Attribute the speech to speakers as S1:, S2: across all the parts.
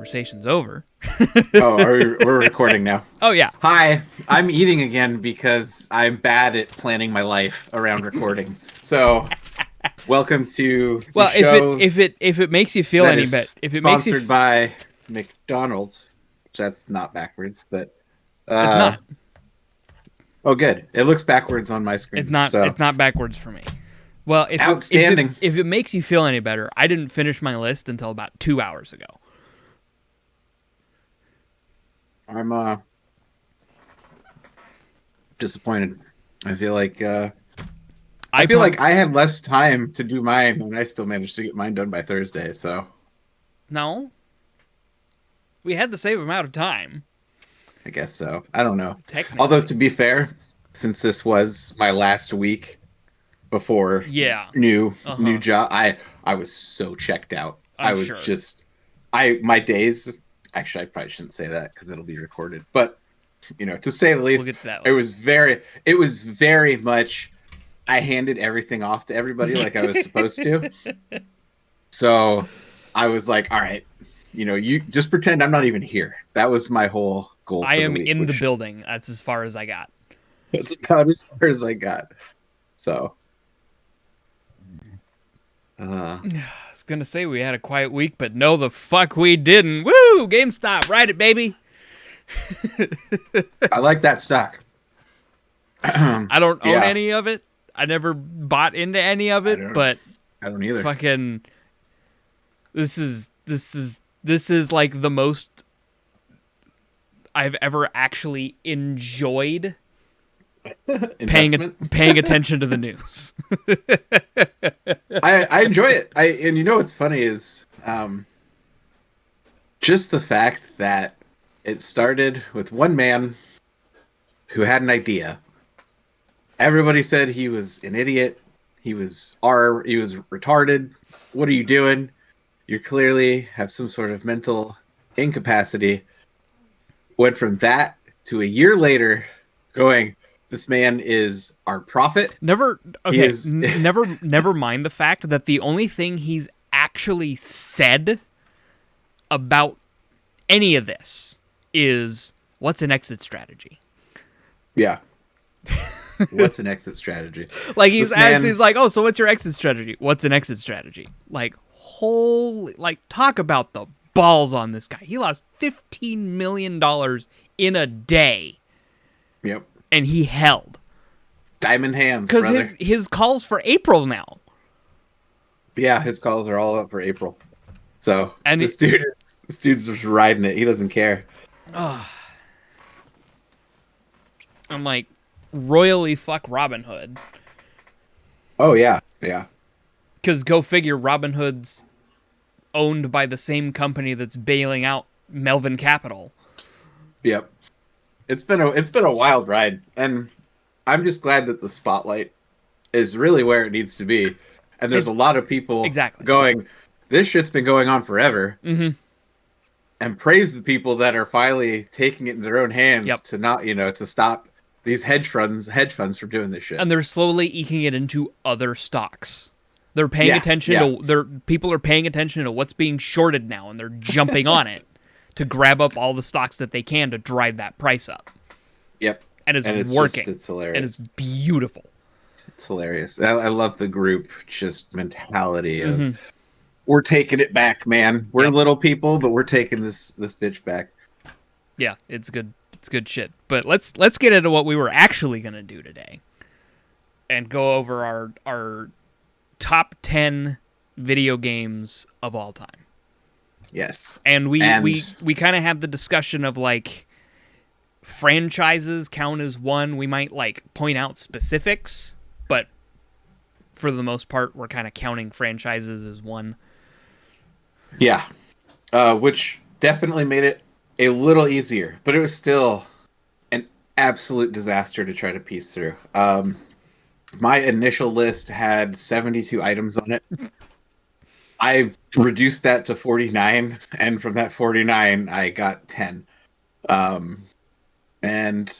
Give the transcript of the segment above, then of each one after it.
S1: conversation's over.
S2: Oh, we're recording now.
S1: Oh, yeah.
S2: Hi, I'm eating again because I'm bad at planning my life around recordings. So, welcome to the
S1: Well,
S2: show
S1: if it makes you feel
S2: that
S1: any
S2: is
S1: better, if it makes you,
S2: sponsored by McDonald's. That's not backwards, but
S1: it's not.
S2: Oh, good. It looks backwards on my screen.
S1: It's not.
S2: So.
S1: It's not backwards for me. Well,
S2: Outstanding.
S1: If it makes you feel any better, I didn't finish my list until about 2 hours ago.
S2: I'm disappointed. I feel like I feel like I had less time to do mine, and I still managed to get mine done by Thursday. So
S1: no, we had the same amount of time.
S2: I guess so. I don't know.
S1: Technically.
S2: Although to be fair, since this was my last week before new job, I was so checked out. I was just my days. Actually, I probably shouldn't say that because it'll be recorded. But to say the least,
S1: we'll get to that
S2: it was very much. I handed everything off to everybody like I was supposed to. So I was like, all right, you just pretend I'm not even here. That was my whole goal.
S1: I am in the building. That's as far as I got.
S2: That's about as far as I got. So.
S1: I was going to say we had a quiet week, but no, the fuck we didn't. Woo! GameStop, ride it, baby.
S2: I like that stock.
S1: I don't own any of it. I never bought into any of it, but
S2: I don't either.
S1: Fucking, this is like the most I've ever actually enjoyed paying attention to the news.
S2: I enjoy it. And what's funny is just the fact that it started with one man who had an idea. Everybody said he was an idiot. He was retarded. What are you doing? You clearly have some sort of mental incapacity. Went from that to a year later going, this man is our prophet.
S1: Never mind the fact that the only thing he's actually said about any of this is, what's an exit strategy?
S2: Yeah. What's an exit strategy?
S1: Like he's like, oh, so what's your exit strategy? What's an exit strategy? Like, talk about the balls on this guy. He lost $15 million in a day.
S2: Yep.
S1: And he held.
S2: Diamond hands, brother.
S1: Because his calls for April now.
S2: Yeah, his calls are all up for April. So, and this dude's just riding it. He doesn't care.
S1: I'm like, royally fuck Robinhood.
S2: Oh, yeah. Yeah.
S1: Because go figure, Robinhood's owned by the same company that's bailing out Melvin Capital.
S2: Yep. It's been a wild ride, and I'm just glad that the spotlight is really where it needs to be. And there's a lot of people going, this shit's been going on forever.
S1: Mm-hmm.
S2: And praise the people that are finally taking it in their own hands to not, to stop these hedge funds from doing this shit.
S1: And they're slowly eking it into other stocks. They're paying attention to people are paying attention to what's being shorted now, and they're jumping on it to grab up all the stocks that they can to drive that price up.
S2: Yep.
S1: And it's working.
S2: It's hilarious.
S1: And it's beautiful.
S2: It's hilarious. I love the group just mentality of we're taking it back, man. We're little people, but we're taking this bitch back.
S1: Yeah, it's good. It's good shit. But let's get into what we were actually going to do today and go over our top 10 video games of all time.
S2: Yes.
S1: And we kind of had the discussion of like franchises count as one. We might like point out specifics, but for the most part, we're kind of counting franchises as one.
S2: Yeah. Which definitely made it a little easier, but it was still an absolute disaster to try to piece through. My initial list had 72 items on it. I reduced that to 49, and from that 49, I got 10. And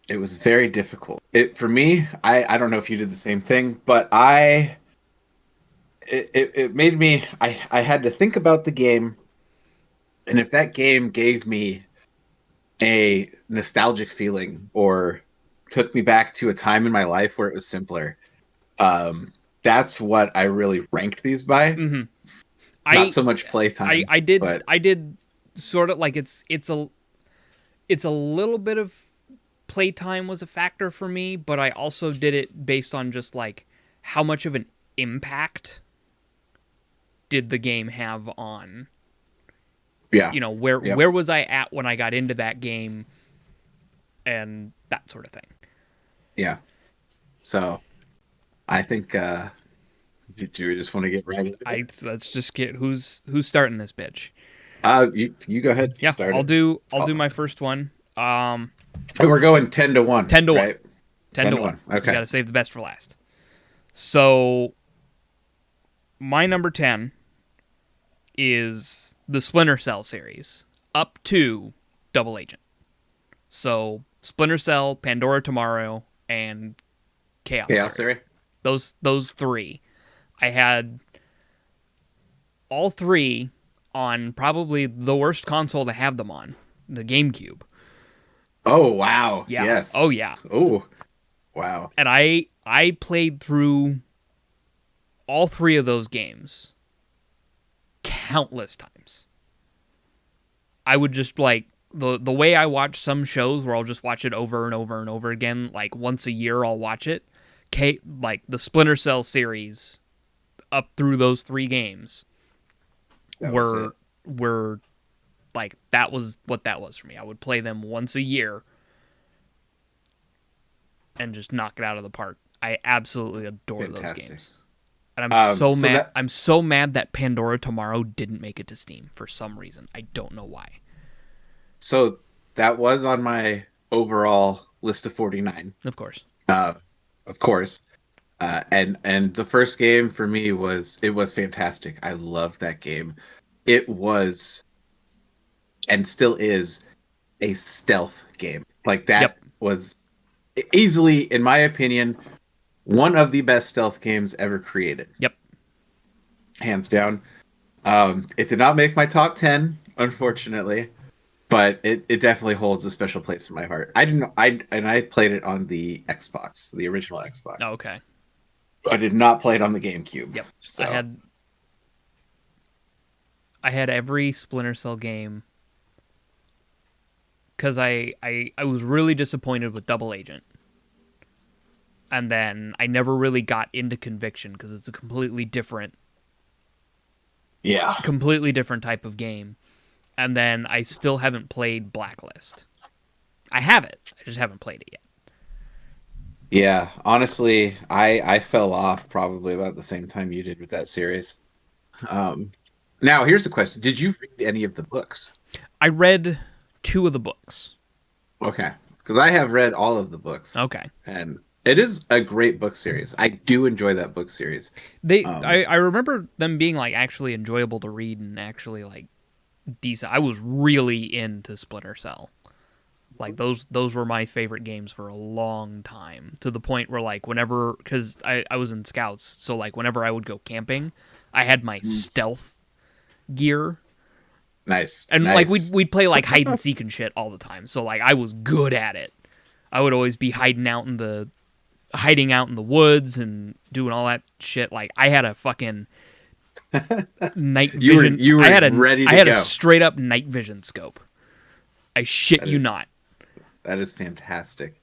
S2: it was very difficult. For me, I don't know if you did the same thing, but it made me, I had to think about the game And if that game gave me a nostalgic feeling or took me back to a time in my life where it was simpler, that's what I really ranked these by.
S1: Mm-hmm.
S2: Not so much playtime.
S1: I did
S2: but
S1: I did sort of like it's a little bit of playtime was a factor for me, but I also did it based on just like how much of an impact did the game have on, you know, where was I at when I got into that game and that sort of thing.
S2: Yeah. So I think do you just want to get right into it?
S1: Let's just get who's starting this bitch.
S2: You go ahead.
S1: Yeah,
S2: Start
S1: I'll
S2: it.
S1: do my first one.
S2: We're going 10-1.
S1: 10 to 1.
S2: Right?
S1: 10 to 1.
S2: Okay.
S1: You got to save the best for last. So my number 10 is the Splinter Cell series up to Double Agent. So Splinter Cell, Pandora Tomorrow, and Chaos Theory. Those three. I had all three on probably the worst console to have them on, the GameCube.
S2: Oh, wow.
S1: Yeah.
S2: Yes.
S1: Oh, yeah.
S2: Oh, wow.
S1: And I played through all three of those games countless times. I would just like the way I watch some shows where I'll just watch it over and over and over again, like once a year I'll watch it. Like the Splinter Cell series up through those three games were like that was what that was for me. I would play them once a year and just knock it out of the park. I absolutely adore those games. And I'm so mad that Pandora Tomorrow didn't make it to Steam for some reason. I don't know why.
S2: So that was on my overall list of 49.
S1: Of course.
S2: Of course. And the first game for me was fantastic. I love that game. It was and still is a stealth game. Like that was easily, in my opinion, one of the best stealth games ever created.
S1: Yep.
S2: Hands down. It did not make my top 10, unfortunately, but it definitely holds a special place in my heart. I played it on the Xbox, the original Xbox.
S1: Oh, okay.
S2: I did not play it on the GameCube.
S1: Yep.
S2: So.
S1: I had every Splinter Cell game because I was really disappointed with Double Agent. And then I never really got into Conviction because it's a completely different type of game. And then I still haven't played Blacklist. I have it. I just haven't played it yet.
S2: Yeah, honestly, I fell off probably about the same time you did with that series. Now, here's the question. Did you read any of the books?
S1: I read 2 of the books.
S2: Okay. Because I have read all of the books.
S1: Okay.
S2: And it is a great book series. I do enjoy that book series.
S1: I remember them being like actually enjoyable to read and actually like decent. I was really into Splinter Cell. Like those were my favorite games for a long time, to the point where like whenever, because I was in Scouts, so like whenever I would go camping, I had my stealth gear.
S2: Nice.
S1: And like we'd play like hide and seek and shit all the time. So like I was good at it. I would always be hiding out in the woods and doing all that shit. Like I had a fucking night vision.
S2: You were ready to go.
S1: I had a straight up night vision scope. I shit you not.
S2: That is fantastic.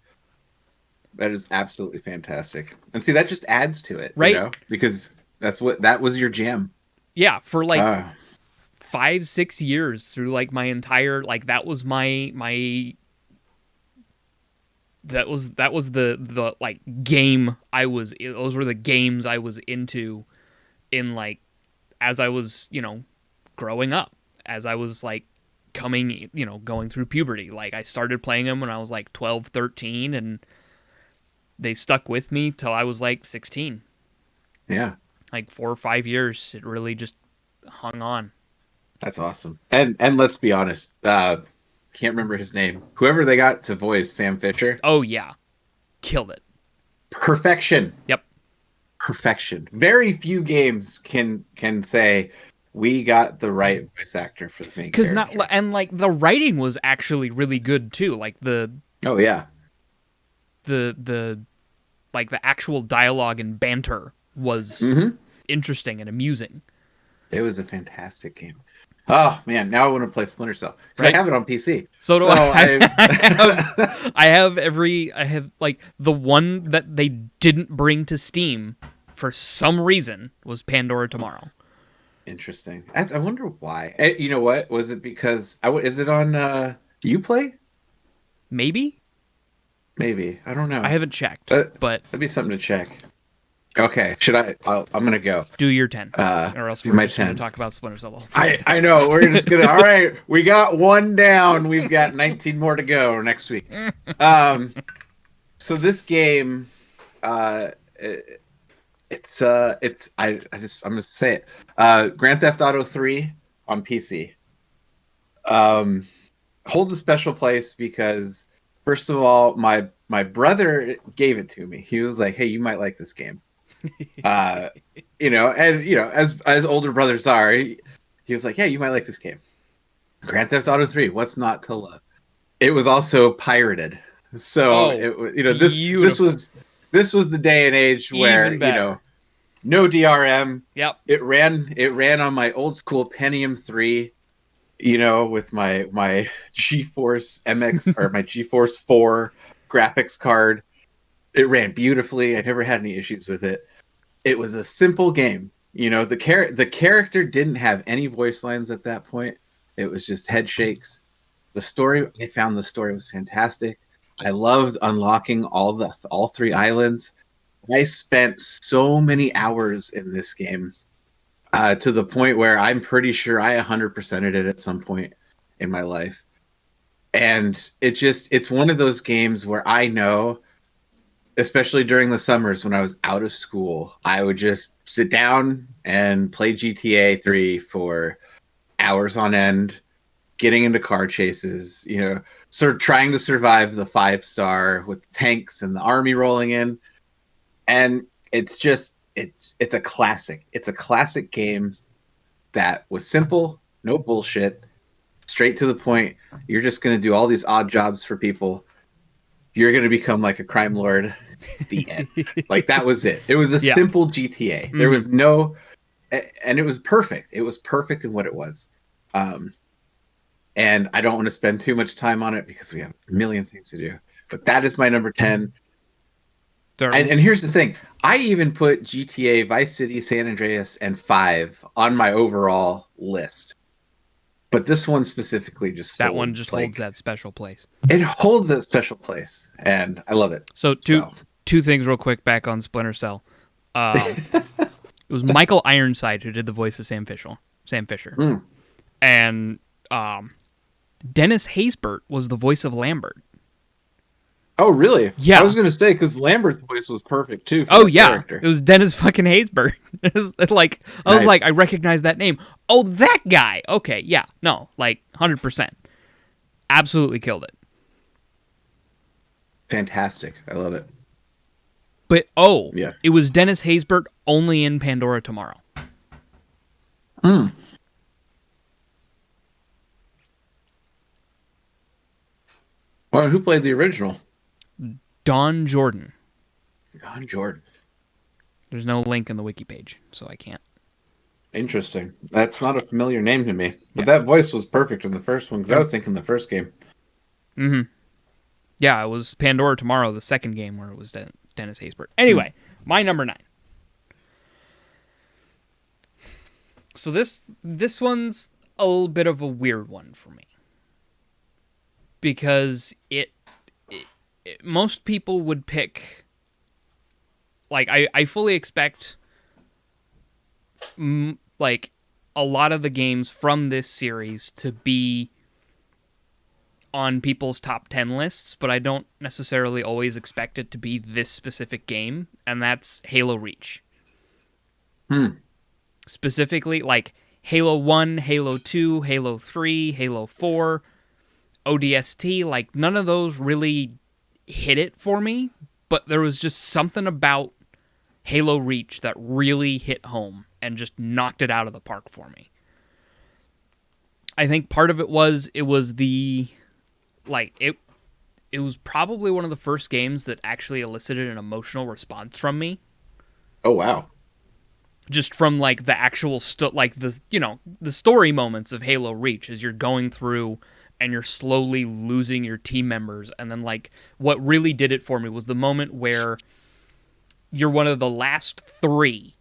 S2: That is absolutely fantastic. And see, that just adds to it,
S1: right?
S2: You know? Because that was your jam.
S1: Yeah, for like 5-6 years through like my entire, like that was my that was the like game those were the games I was into in like as I was, you know, growing up, as I was like coming, you know, going through puberty. Like I started playing them when I was like 12, 13, and they stuck with me till I was like 16.
S2: Yeah.
S1: Like 4 or 5 years. It really just hung on.
S2: That's awesome. And let's be honest, can't remember his name. Whoever they got to voice Sam Fisher.
S1: Oh yeah. Killed it.
S2: Perfection.
S1: Yep.
S2: Perfection. Very few games can say we got the right voice actor for the main
S1: Because
S2: character.
S1: not and like the writing was actually really good too. Like
S2: Oh yeah,
S1: the like the actual dialogue and banter was interesting and amusing.
S2: it was a fantastic game. Oh man, now I want to play Splinter Cell because
S1: Right?
S2: I have it on PC.
S1: So do I have like the one that they didn't bring to Steam for some reason was Pandora Tomorrow.
S2: Interesting. I wonder why. You know what? Was it because is it on Uplay?
S1: Maybe?
S2: Maybe. I don't know.
S1: I haven't checked, but
S2: that'd be something to check. Okay, should I? I'm gonna go.
S1: do your 10, or else
S2: do
S1: we're
S2: my
S1: just going
S2: 10.
S1: to talk about Splinter Cell.
S2: I know. We're just gonna. All right, we got one down. We've got 19 more to go next week. So this game, it's I'm gonna say it. Grand Theft Auto 3 on PC. Holds a special place because first of all, my brother gave it to me. He was like, "Hey, you might like this game." And as older brothers are, he was like, "Yeah, you might like this game." Grand Theft Auto 3, what's not to love? It was also pirated, so this was the day and age where no DRM.
S1: Yep.
S2: It ran on my old school Pentium 3, with my GeForce MX or my GeForce 4 graphics card. It ran beautifully. I never had any issues with it. It was a simple game. The character didn't have any voice lines at that point. It was just head shakes. I found the story was fantastic. I loved unlocking all 3 islands. I spent so many hours in this game to the point where I'm pretty sure I 100%ed it at some point in my life. And it's one of those games where I know, especially during the summers when I was out of school, I would just sit down and play GTA 3 for hours on end, getting into car chases, sort of trying to survive the 5-star with the tanks and the army rolling in. And it's a classic. It's a classic game that was simple, no bullshit, straight to the point. You're just going to do all these odd jobs for people. You're going to become like a crime lord. The end. Like that was it. It was a simple GTA. There was no, and it was perfect. It was perfect in what it was. And I don't want to spend too much time on it because we have a million things to do. But that is my number 10. And here's the thing. I even put GTA, Vice City, San Andreas, and 5 on my overall list. But this one specifically holds
S1: that special place.
S2: It holds that special place, and I love it.
S1: So two things real quick back on Splinter Cell. It was Michael Ironside who did the voice of Sam Fisher. And Dennis Haysbert was the voice of Lambert.
S2: Oh, really?
S1: Yeah.
S2: I was going to say, because Lambert's voice was perfect, too.
S1: Character. It was Dennis fucking Haysbert. I was like, I recognize that name. Oh, that guy. Okay, yeah. No, 100%. Absolutely killed it.
S2: Fantastic. I love it.
S1: But, it was Dennis Haysbert only in Pandora Tomorrow.
S2: Well, who played the original?
S1: Don Jordan.
S2: Don Jordan.
S1: There's no link in the wiki page, so I can't.
S2: Interesting. That's not a familiar name to me. But that voice was perfect in the first one, because I was thinking the first game.
S1: Mm-hmm. Yeah, it was Pandora Tomorrow, the second game, where it was Dennis Haysbert. Anyway, my number 9. So this one's a little bit of a weird one for me. Because most people would pick, I fully expect, a lot of the games from this series to be on people's top 10 lists, but I don't necessarily always expect it to be this specific game, and that's Halo Reach. Specifically, Halo 1, Halo 2, Halo 3, Halo 4, ODST, none of those really hit it for me, but there was just something about Halo Reach that really hit home and just knocked it out of the park for me. I think part of it was the like it was probably one of the first games that actually elicited an emotional response from me.
S2: Oh wow.
S1: Just from like the actual like the the story moments of Halo Reach as you're going through and you're slowly losing your team members, and then like what really did it for me was the moment where you're one of the last 3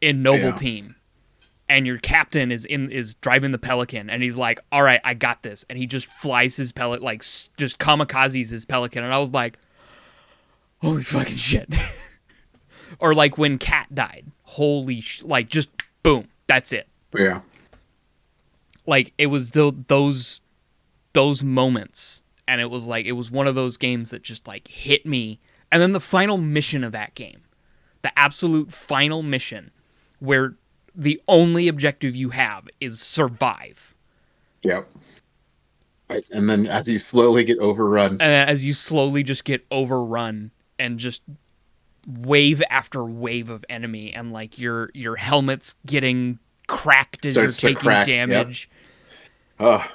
S1: in Noble Team, and your captain is driving the Pelican, and he's like, "All right, I got this," and he just flies his Pelican, like just kamikazes his Pelican, and I was like, "Holy fucking shit!" Or like when Cat died, like just boom, that's it.
S2: Yeah.
S1: Like it was those moments, and it was like it was one of those games that just like hit me. And then the final mission of that game, the absolute final mission, where the only objective you have is survive.
S2: Yep. And then as you slowly get overrun.
S1: And then as you slowly just get overrun and just wave after wave of enemy, and like your helmet's getting cracked as you're taking damage.
S2: Yep. Oh.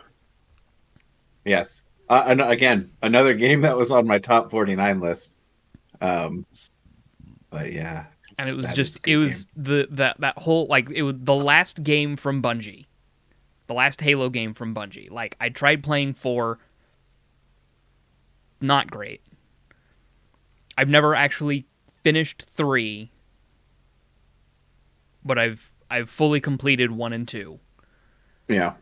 S2: Yes. And again, another game that was on my top 49 list. But yeah.
S1: And it was just it was game. that whole like it was the last game from Bungie. The last Halo game from Bungie. Like I tried playing 4, not great. I've never actually finished 3, but I've fully completed 1 and 2.
S2: Yeah.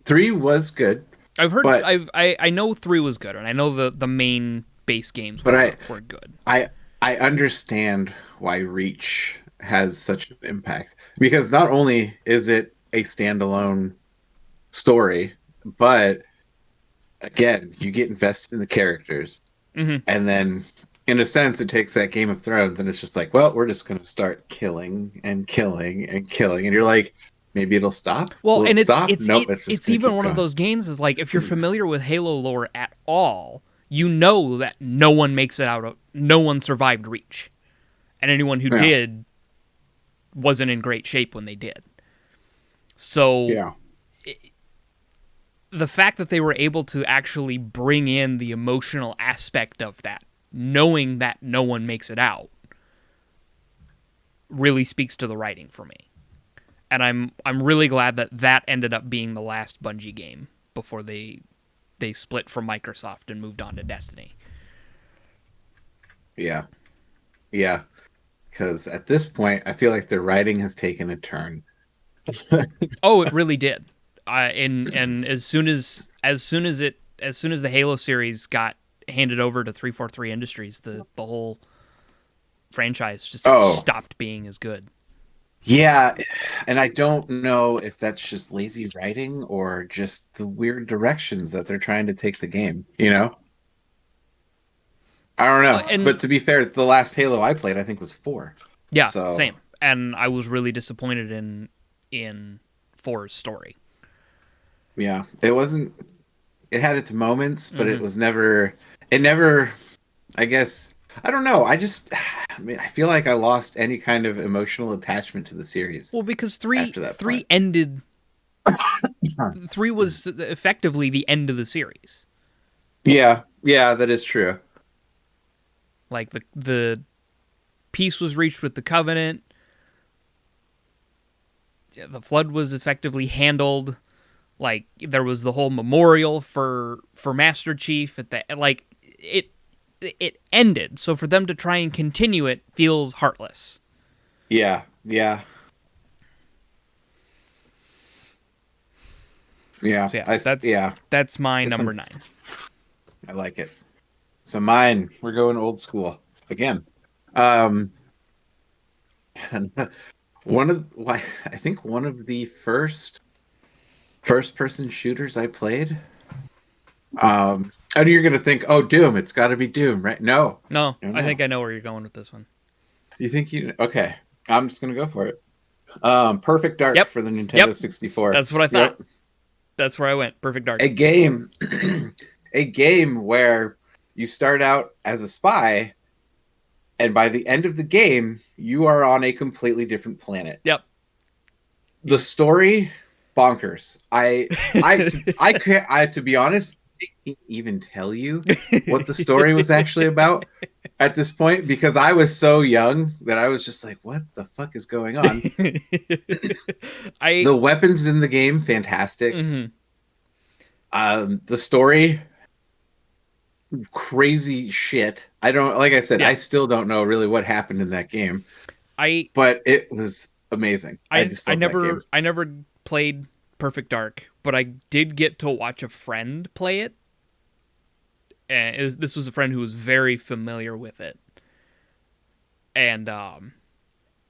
S2: 3 was good.
S1: I've heard I know 3 was good, and I know the main base games were good.
S2: I understand why Reach has such an impact, because not only is it a standalone story, but again, you get invested in the characters, and then in a sense it takes that Game of Thrones and it's just like, well, we're just going to start killing and killing and killing, and you're like, maybe it'll stop.
S1: Well, and
S2: it's
S1: even one of those games is like, if you're familiar with Halo lore at all, you know that no one makes it out of, no one survived Reach, and anyone who did wasn't in great shape when they did. So the fact that they were able to actually bring in the emotional aspect of that, knowing that no one makes it out, really speaks to the writing for me. And I'm really glad that ended up being the last Bungie game before they split from Microsoft and moved on to Destiny.
S2: Yeah. Yeah. Because at this point, I feel like their writing has taken a turn.
S1: Oh, it really did. And as soon as the Halo series got handed over to 343 Industries, the whole franchise just stopped being as good.
S2: Yeah, and I don't know if that's just lazy writing or just the weird directions that they're trying to take the game, you know? I don't know. But to be fair, the last Halo I played, I think, was 4.
S1: Yeah, same. And I was really disappointed in 4's story.
S2: Yeah, it had its moments, but it never, I guess, I don't know. I feel like I lost any kind of emotional attachment to the series.
S1: Well, because 3 ended. 3 was effectively the end of the series.
S2: Yeah, that is true.
S1: Like the peace was reached with the Covenant. Yeah, the Flood was effectively handled. Like there was the whole memorial for Master Chief at the like it ended. So for them to try and continue it feels heartless.
S2: Yeah.
S1: So that's my number 9.
S2: I like it. So mine, we're going old school again. I think one of the first-person shooters I played. I know you're gonna think, "Oh, Doom! It's got to be Doom, right?" No.
S1: I think I know where you're going with this one.
S2: You think you? Okay, I'm just gonna go for it. Perfect Dark for the Nintendo 64.
S1: That's what I thought. Yep. That's where I went. Perfect Dark.
S2: A game where you start out as a spy, and by the end of the game, you are on a completely different planet.
S1: Yep.
S2: The story bonkers. I can't. To be honest, I can't even tell you what the story was actually about at this point because I was so young that I was just like, "What the fuck is going on?" The weapons in the game, fantastic.
S1: Mm-hmm.
S2: The story, crazy shit. I don't, like I said, I still don't know really what happened in that game. But it was amazing. I just love that game.
S1: I never played Perfect Dark, but I did get to watch a friend play it. And this was a friend who was very familiar with it. And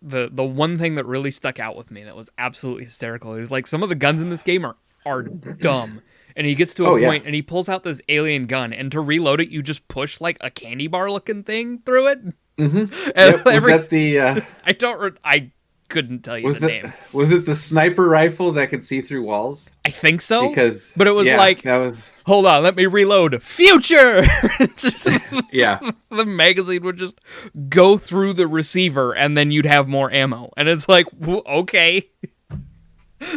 S1: the one thing that really stuck out with me that was absolutely hysterical is like some of the guns in this game are dumb. And he gets to a point and he pulls out this alien gun, and to reload it, you just push like a candy bar looking thing through it.
S2: Mm-hmm. Yep. Was that the?
S1: I couldn't tell you the name.
S2: Was it the sniper rifle that could see through walls?
S1: I think so.
S2: But
S1: it was like
S2: that was.
S1: Hold on, let me reload. Future. Just,
S2: yeah.
S1: The magazine would just go through the receiver, and then you'd have more ammo, and it's like okay.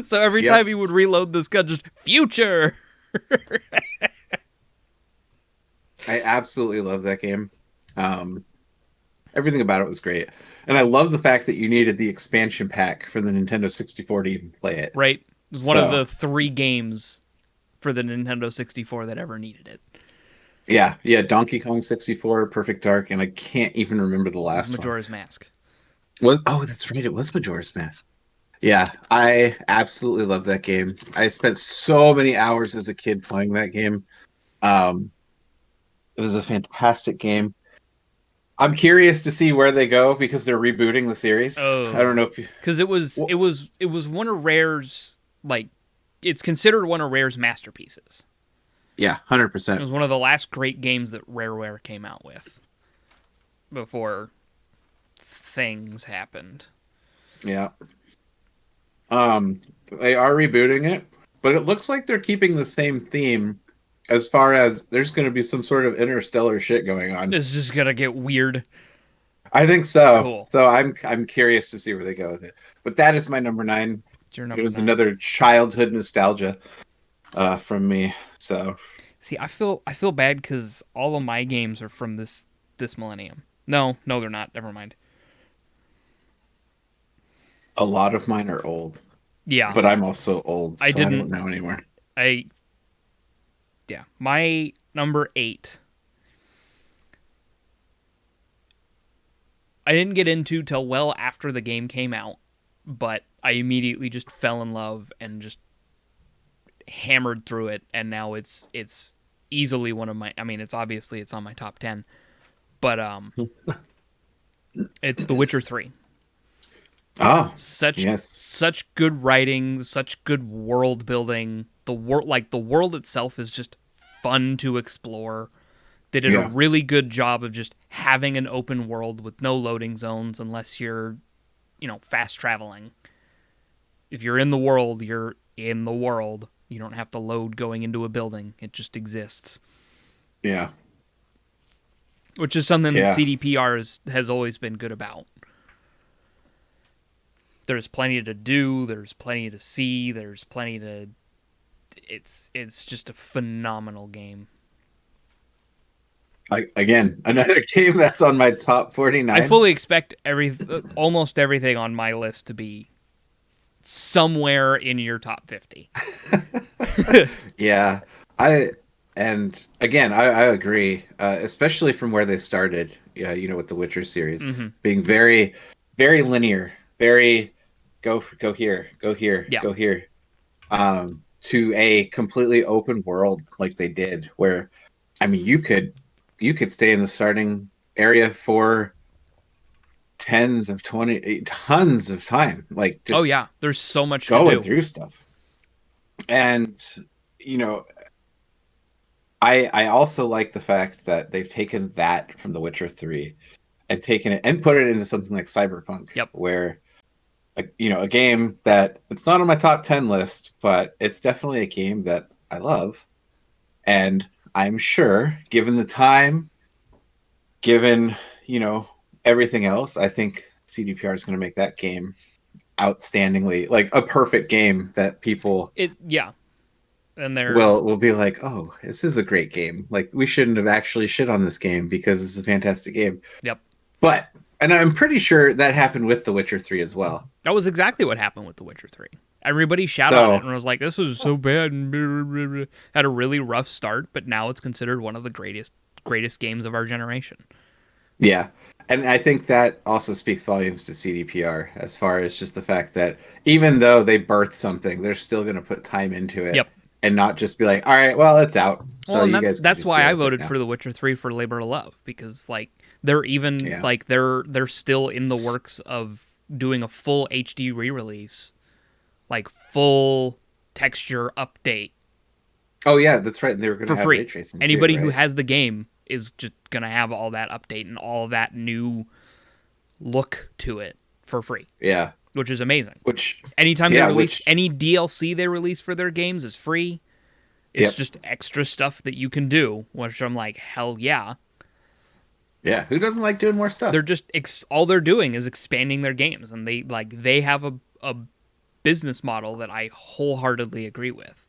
S1: So every time he would reload this gun, just future.
S2: I absolutely love that game. Everything about it was great. And I love the fact that you needed the expansion pack for the Nintendo 64 to even play it.
S1: Right. It was one of the 3 games for the Nintendo 64 that ever needed it.
S2: Yeah. Donkey Kong 64, Perfect Dark, and I can't even remember the last one.
S1: Majora's Mask.
S2: That's right. It was Majora's Mask. Yeah, I absolutely love that game. I spent so many hours as a kid playing that game. It was a fantastic game. I'm curious to see where they go because they're rebooting the series.
S1: Oh,
S2: I don't know if
S1: because it was one of Rare's, like, it's considered one of Rare's masterpieces.
S2: Yeah, 100%.
S1: It was one of the last great games that Rareware came out with before things happened.
S2: Yeah. They are rebooting it, but it looks like they're keeping the same theme as far as there's going to be some sort of interstellar shit going on.
S1: It's just going to get weird.
S2: I think so.
S1: Cool.
S2: So I'm curious to see where they go with it. But that is my number 9. It was another childhood nostalgia from me. So
S1: see, I feel bad because all of my games are from this millennium. No, they're not. Never mind.
S2: A lot of mine are old.
S1: Yeah.
S2: But I'm also old, so I don't know anymore.
S1: Yeah. My number 8. I didn't get into till well after the game came out, but I immediately just fell in love and just hammered through it, and now it's easily one of my, I mean, it's on my top 10, but it's The Witcher 3.
S2: Oh,
S1: such good writing, such good world building. The world itself is just fun to explore. They did a really good job of just having an open world with no loading zones unless you're, fast traveling. If you're in the world, you're in the world. You don't have to load going into a building. It just exists.
S2: Yeah.
S1: Which is something that CDPR has always been good about. There's plenty to do. There's plenty to see. There's plenty to... It's just a phenomenal game.
S2: Again, another game that's on my top 49.
S1: I fully expect almost everything on my list to be somewhere in your top 50.
S2: Yeah. I agree, especially from where they started, with the Witcher series, being very, very linear, very go here, go here, go here, to a completely open world like they did, where, I mean, you could stay in the starting area for tons of time, like just
S1: there's so much
S2: going through stuff. And I also like the fact that they've taken that from The Witcher 3 and taken it and put it into something like Cyberpunk, where a game that it's not on my top 10 list, but it's definitely a game that I love. And I'm sure, given the time, given, everything else, I think CDPR is going to make that game outstandingly, like a perfect game that people
S1: Yeah, and they're
S2: will be like, oh, this is a great game. Like we shouldn't have actually shit on this game because it's a fantastic game.
S1: yep.
S2: But and I'm pretty sure that happened with The Witcher 3 as well.
S1: That was exactly what happened with The Witcher 3. Everybody shouted on it and was like, this was so bad, and had a really rough start, but now it's considered one of the greatest games of our generation.
S2: Yeah. And I think that also speaks volumes to CDPR as far as just the fact that even though they birthed something, they're still going to put time into it.
S1: Yep.
S2: And not just be like, all right, well, it's out. So
S1: Well,
S2: you
S1: and
S2: guys
S1: that's why I voted for The Witcher 3 for Labor of Love, because like they're even like they're still in the works of doing a full HD re-release, like full texture update.
S2: Oh yeah, that's right. They were going to
S1: for
S2: have
S1: free.
S2: ray tracing
S1: Anybody
S2: too,
S1: who
S2: right?
S1: has the game is just gonna have all that update and all that new look to it for free.
S2: Yeah.
S1: Which is amazing.
S2: Which
S1: anytime they release any DLC they release for their games is free. It's just extra stuff that you can do, which I'm like, hell yeah.
S2: Yeah, who doesn't like doing more stuff?
S1: They're just all they're doing is expanding their games, and they have a business model that I wholeheartedly agree with.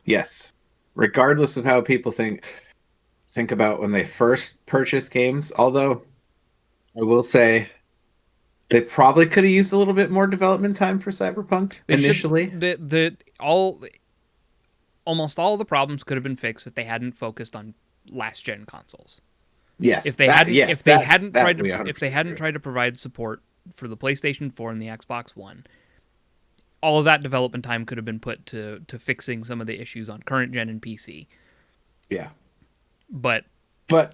S2: Yes, regardless of how people think about when they first purchase games. Although I will say they probably could have used a little bit more development time for Cyberpunk initially.
S1: Almost all the problems could have been fixed if they hadn't focused on last gen consoles.
S2: Yes,
S1: if they hadn't tried to provide support for the PlayStation 4 and the Xbox One, all of that development time could have been put to fixing some of the issues on current gen and PC.
S2: Yeah,
S1: but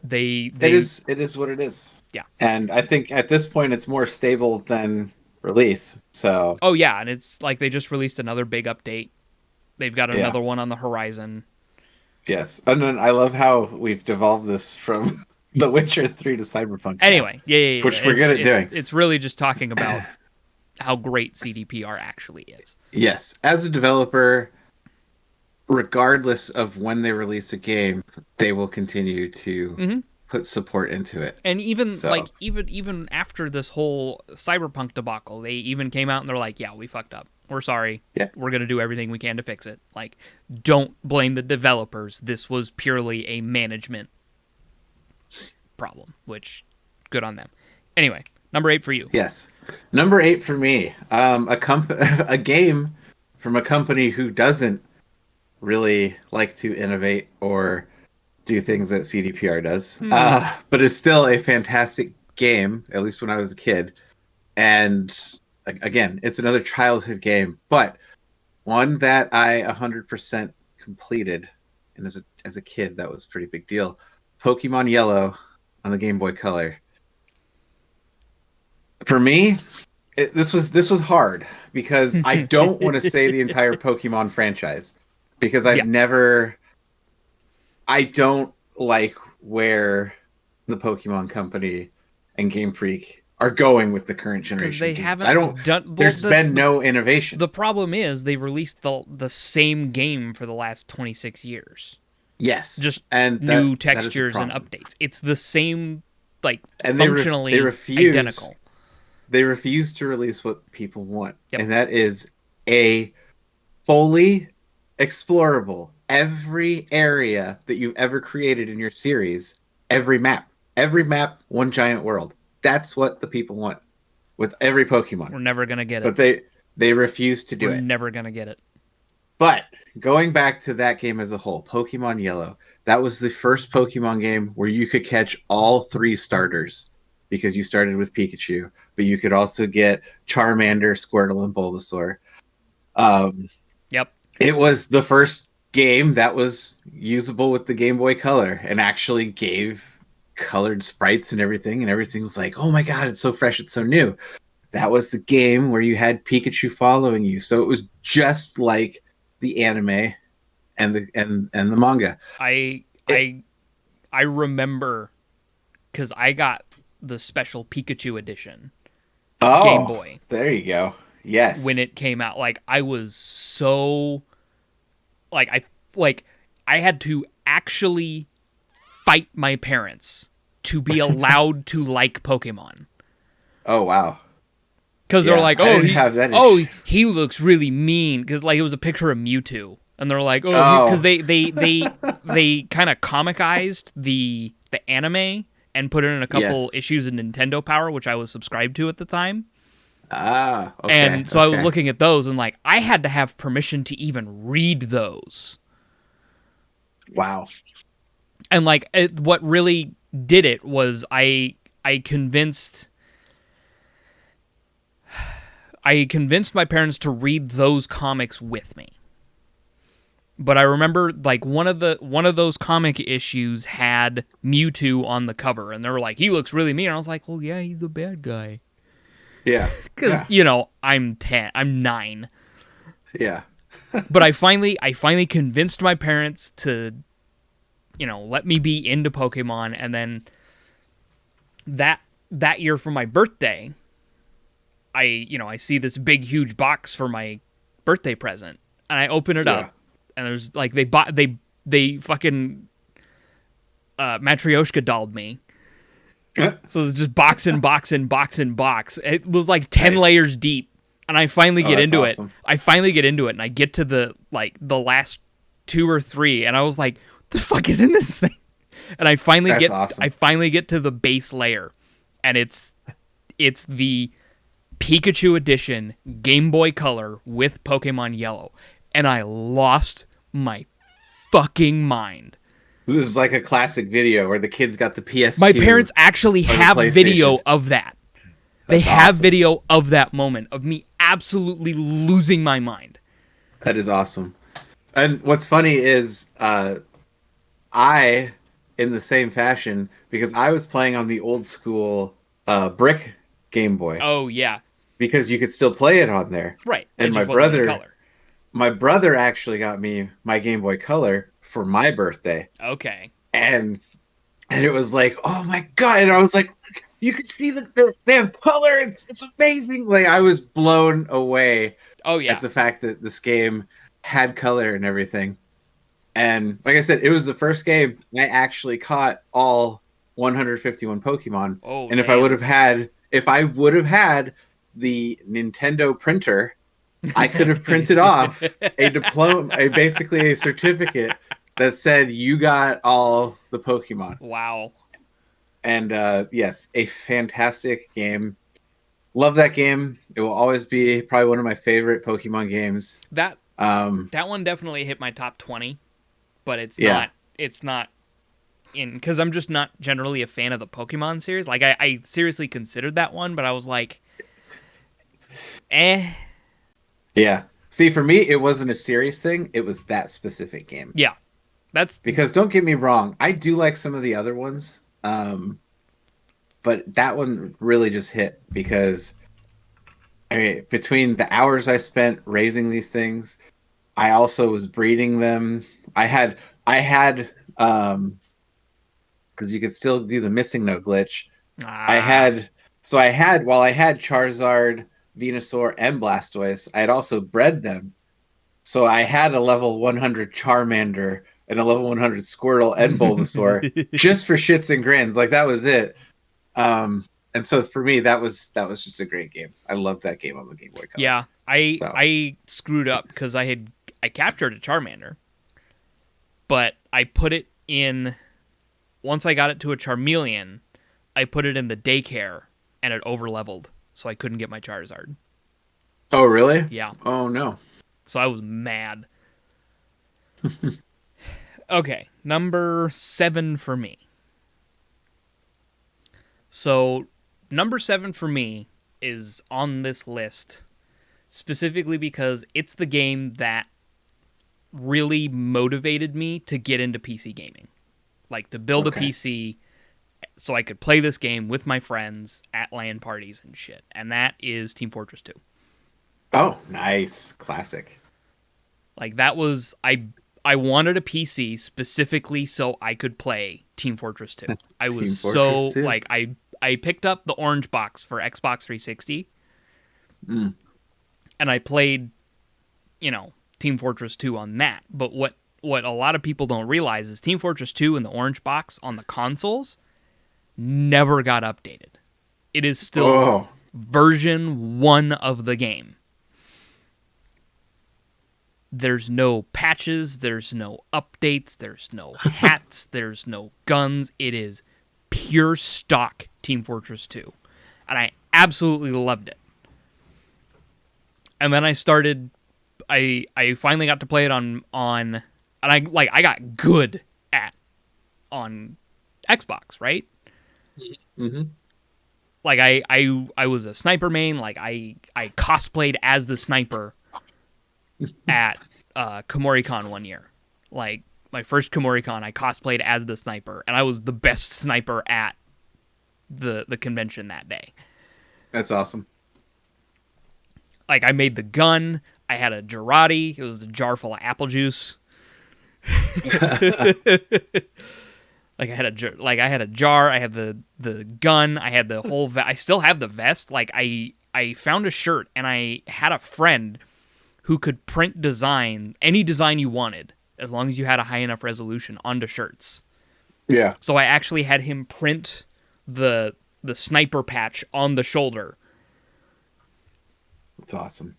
S1: they
S2: it is what it is.
S1: Yeah,
S2: and I think at this point it's more stable than release. So
S1: and it's like they just released another big update. They've got another one on the horizon.
S2: Yes, and then I love how we've devolved this from The Witcher 3 to Cyberpunk.
S1: Anyway, yeah.
S2: Which we're good at doing.
S1: It's really just talking about how great CDPR actually is.
S2: Yes, as a developer, regardless of when they release a game, they will continue to put support into it.
S1: And even even after this whole Cyberpunk debacle, they even came out and they're like, "Yeah, we fucked up. We're sorry.
S2: Yeah.
S1: We're going to do everything we can to fix it." Like, don't blame the developers. This was purely a management problem, which good on them. Anyway, number 8 for you.
S2: Yes. Number 8 for me. A game from a company who doesn't really like to innovate or do things that CDPR does, but is still a fantastic game, at least when I was a kid. And again, it's another childhood game, but one that I 100% completed. And as a kid, that was a pretty big deal. Pokemon Yellow on the Game Boy Color. For me, this was hard because I don't want to say the entire Pokemon franchise because I don't like where the Pokemon Company and Game Freak are going with the current generation.
S1: They haven't
S2: there's been no innovation.
S1: The problem is they released the same game for the last 26 years.
S2: Yes,
S1: just new textures and updates. It's the same, and functionally identical.
S2: They refuse to release what people want, and that is a fully explorable every area that you've ever created in your series. Every map, one giant world. That's what the people want with every Pokemon.
S1: We're never gonna get it,
S2: but they refuse to do it.
S1: We're never gonna get it.
S2: But going back to that game as a whole, Pokemon Yellow, that was the first Pokemon game where you could catch all 3 starters because you started with Pikachu, but you could also get Charmander, Squirtle, and Bulbasaur. It was the first game that was usable with the Game Boy Color and actually gave colored sprites and everything was like, oh my god, it's so fresh, it's so new. That was the game where you had Pikachu following you, so it was just like the anime and the manga.
S1: I remember because I got the special Pikachu edition Game Boy.
S2: There you go. Yes.
S1: When it came out, I was so I had to actually fight my parents to be allowed to like Pokemon.
S2: Oh wow.
S1: Because they're like,
S2: I
S1: oh,
S2: didn't have that
S1: he looks really mean. Because like it was a picture of Mewtwo, and they're like, because they kind of comicized the anime and put it in a couple issues of Nintendo Power, which I was subscribed to at the time.
S2: Ah, okay.
S1: And so I was looking at those, and like I had to have permission to even read those.
S2: Wow.
S1: And like what really did it was I convinced my parents to read those comics with me. But I remember like one of those comic issues had Mewtwo on the cover, and they were like, he looks really mean. And I was like, well, yeah, he's a bad guy.
S2: Yeah.
S1: Because I'm 9.
S2: Yeah.
S1: But I finally convinced my parents to, let me be into Pokemon, and then that year for my birthday, I see this big huge box for my birthday present, and I open it up, and there's like they fucking Matryoshka dolled me. So it's just box and box and box and box. It was like 10 layers deep, and I finally get into it. I finally get into it, and I get to the last 2 or 3, and I was like, "What the fuck is in this thing?" And I finally get to the base layer, and it's the Pikachu edition Game Boy Color with Pokemon Yellow, and I lost my fucking mind.
S2: This is like a classic video where the kids got the PS2.
S1: My parents actually have video of that. They have video of that moment of me absolutely losing my mind.
S2: That is awesome. And what's funny is I, in the same fashion, because I was playing on the old school brick Game Boy.
S1: Oh, yeah.
S2: Because you could still play it on there.
S1: Right.
S2: And my brother actually got me my Game Boy Color for my birthday.
S1: Okay.
S2: And it was like, oh my God. And I was like, you can see that they have color. It's amazing. Like, I was blown away.
S1: Oh, yeah.
S2: At the fact that this game had color and everything. And like I said, it was the first game I actually caught all 151 Pokemon.
S1: Oh,
S2: and if I would have had the Nintendo printer, I could have printed off basically a certificate that said you got all the Pokemon.
S1: Wow.
S2: And yes, a fantastic game. Love that game. It will always be probably one of my favorite Pokemon games.
S1: That one definitely hit my top 20, but it's not in, because I'm just not generally a fan of the Pokemon series. Like I seriously considered that one, but I was like, eh.
S2: Yeah. See, for me, it wasn't a serious thing. It was that specific game.
S1: Yeah. That's
S2: because, don't get me wrong, I do like some of the other ones. But that one really just hit because between the hours I spent raising these things, I also was breeding them. I had because you could still do the missing no glitch. I had Charizard, Venusaur, and Blastoise. I had also bred them. So I had a level 100 Charmander and a level 100 Squirtle and Bulbasaur just for shits and grins. Like, that was it. And so for me, that was just a great game. I loved that game on the Game Boy Color.
S1: Yeah, I screwed up because I captured a Charmander, but I put it in. Once I got it to a Charmeleon, I put it in the daycare, and it overleveled, so I couldn't get my Charizard.
S2: Oh, really?
S1: Yeah.
S2: Oh, no.
S1: So I was mad. Okay, number 7 for me. So, number 7 for me is on this list specifically because it's the game that really motivated me to get into PC gaming. Like, to build a PC so I could play this game with my friends at LAN parties and shit. And that is Team Fortress 2.
S2: Oh, nice. Classic.
S1: Like, that was... I wanted a PC specifically so I could play Team Fortress 2. I was so... Like, I picked up the orange box for Xbox 360. And I played, Team Fortress 2 on that. But what a lot of people don't realize is Team Fortress 2 and the orange box on the consoles never got updated. It is still version 1 of the game. There's no patches, there's no updates, there's no hats, there's no guns. It is pure stock Team Fortress 2. And I absolutely loved it. And then I finally got to play it on and I got good at on Xbox, right?
S2: Mm-hmm.
S1: Like I was a sniper main, like I cosplayed as the sniper at KomoriCon one year. Like my first KomoriCon, I cosplayed as the sniper, and I was the best sniper at the convention that day.
S2: That's awesome.
S1: Like I made the gun. I had a Jarate. It was a jar full of apple juice. Like I had a jar. I had the gun. I had the whole. I still have the vest. Like I found a shirt, and I had a friend who could print any design you wanted, as long as you had a high enough resolution, onto shirts.
S2: Yeah.
S1: So I actually had him print the sniper patch on the shoulder.
S2: That's awesome.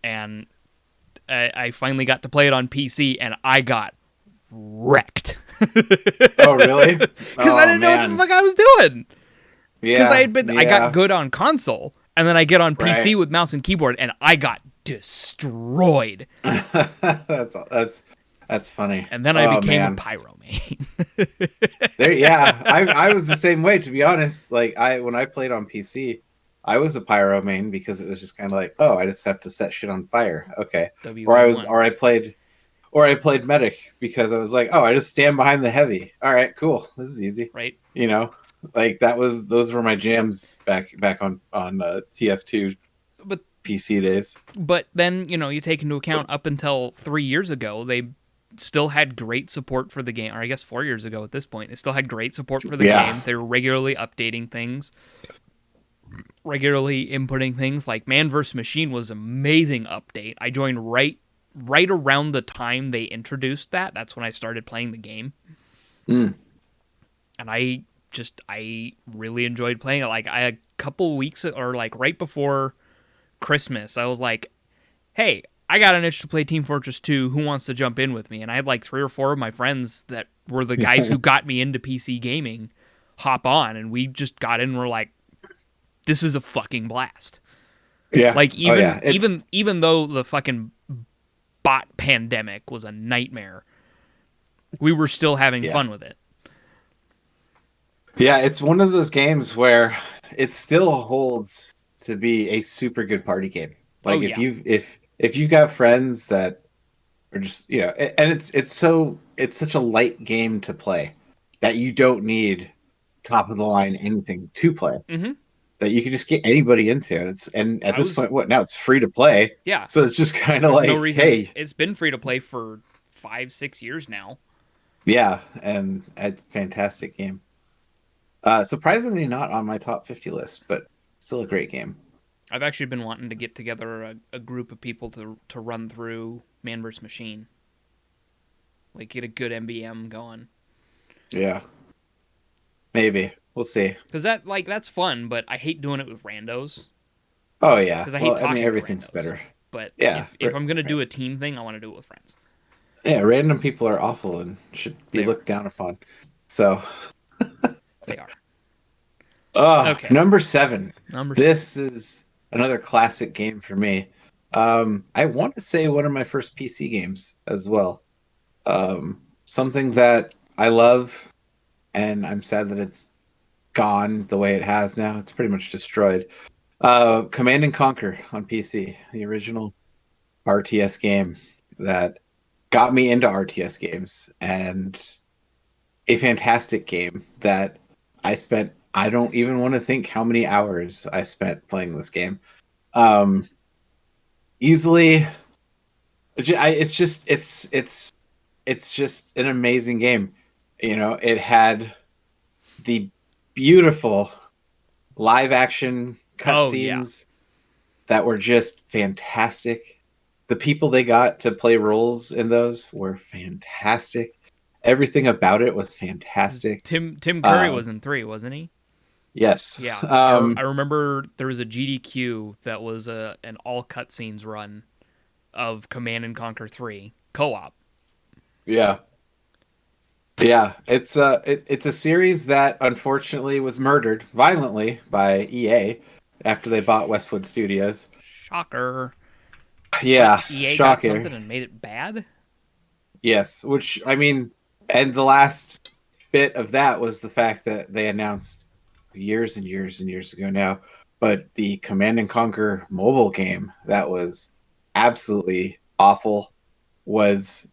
S1: And I finally got to play it on PC, and I got wrecked.
S2: Oh, really?
S1: Because I didn't know what the fuck I was doing.
S2: Yeah.
S1: Because I got good on console, and then I get on PC
S2: Right.
S1: with mouse and keyboard, and I got destroyed.
S2: That's funny.
S1: And then I became a pyro main.
S2: Yeah, I was the same way, to be honest. Like when I played on PC, I was a pyro main because it was just kind of like, oh, I just have to set shit on fire. Okay.
S1: W1.
S2: Or I played medic because I was like, oh, I just stand behind the heavy. All right, cool. This is easy.
S1: Right.
S2: You know, like those were my jams back on TF2
S1: But
S2: PC days.
S1: But then, you take into account up until 3 years ago, they still had great support for the game. Or I guess 4 years ago at this point, they still had great support for the game. They were regularly updating things, regularly inputting things. Like Man vs. Machine was an amazing update. I joined right around the time they introduced that. That's when I started playing the game.
S2: Mm.
S1: And I really enjoyed playing it. Like a couple weeks, or like right before Christmas, I was like, hey, I got an itch to play Team Fortress 2. Who wants to jump in with me? And I had like 3 or 4 of my friends that were the guys who got me into PC gaming hop on, and we just got in and we're like, this is a fucking blast.
S2: Yeah.
S1: Like even though the fucking bot pandemic was a nightmare, we were still having fun with it.
S2: Yeah, it's one of those games where it still holds to be a super good party game. Like if you got friends that are just, and it's such a light game to play that you don't need top of the line anything to play.
S1: Mm-hmm.
S2: That you can just get anybody into. At this point, now it's free to play.
S1: Yeah.
S2: So it's just kind of like,
S1: no reason,
S2: hey,
S1: it's been free to play for 5-6 years now.
S2: Yeah, and a fantastic game. Surprisingly not on my top 50 list, but still a great game.
S1: I've actually been wanting to get together a group of people to run through Man vs. Machine. Like, get a good MBM going.
S2: Yeah. Maybe. We'll see.
S1: Because that's fun, but I hate doing it with randos.
S2: Oh, yeah.
S1: Because I hate talking
S2: everything's
S1: to randos.
S2: better.
S1: But
S2: yeah,
S1: if I'm going to do a team thing, I want to do it with friends.
S2: Yeah, random people are awful and should be looked down upon. So...
S1: They are.
S2: Okay. Number 7. This
S1: 7.
S2: is another classic game for me. I want to say one of my first PC games as well. Something that I love, and I'm sad that it's gone the way it has now. It's pretty much destroyed. Command and Conquer on PC, the original RTS game that got me into RTS games, and a fantastic game that I don't even want to think how many hours I spent playing this game. Easily, it's just an amazing game. It had the beautiful live action cutscenes that were just fantastic. The people they got to play roles in those were fantastic. Everything about it was fantastic.
S1: Tim Curry was in 3, wasn't he?
S2: Yes.
S1: Yeah, I
S2: Um,
S1: remember there was a GDQ that was an all cutscenes run of Command and Conquer 3 co-op.
S2: yeah. Yeah, it's a series that unfortunately was murdered violently by EA after they bought Westwood Studios.
S1: Shocker. What,
S2: Yeah,
S1: EA got
S2: shocker.
S1: something and made it bad?
S2: Yes, which I mean, and the last bit of that was the fact that they announced years and years and years ago now, but the Command and Conquer mobile game that was absolutely awful was,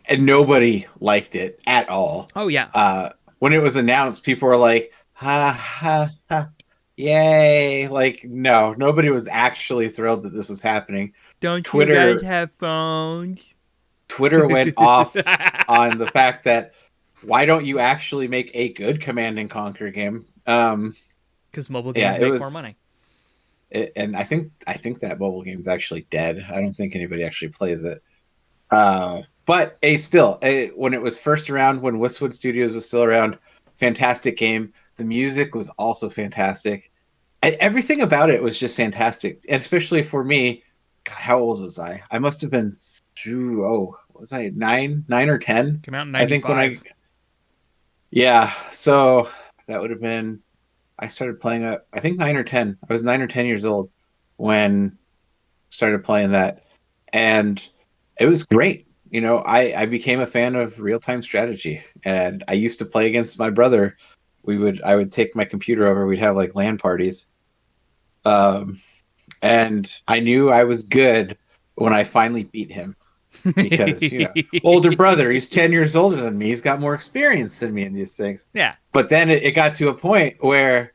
S2: and nobody liked it at all.
S1: Oh yeah.
S2: When it was announced, people were like, ha ha ha, yay. Like, no, nobody was actually thrilled that this was happening.
S1: Don't you guys
S2: Twitter
S1: have phones?
S2: Twitter went off on the fact that why don't you actually make a good Command and Conquer game?
S1: Because mobile
S2: Yeah,
S1: games
S2: it
S1: make more
S2: was,
S1: money.
S2: and I think that mobile game's actually dead. I don't think anybody actually plays it. But when it was first around, when Westwood Studios was still around, fantastic game. The music was also fantastic. Everything about it was just fantastic, especially for me. God, how old was I? I must have been, what was I, nine or 10?
S1: Came out in
S2: I think when I,
S1: 95.
S2: yeah. So that would have been, I started playing I think 9 or 10. I was 9 or 10 years old when I started playing that, and it was great. I became a fan of real time strategy, and I used to play against my brother. I would take my computer over. We'd have like LAN parties, um, and I knew I was good when I finally beat him because older brother. He's 10 years older than me. He's got more experience than me in these things.
S1: Yeah.
S2: But then it got to a point where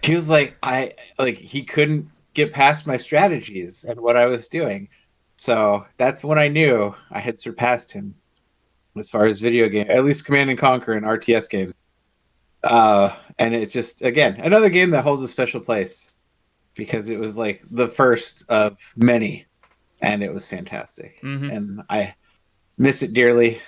S2: he was he couldn't get past my strategies and what I was doing. So that's when I knew I had surpassed him as far as video game, at least Command and Conquer and RTS games. And it just, again, another game that holds a special place because it was like the first of many, and it was fantastic.
S1: Mm-hmm.
S2: And I miss it dearly.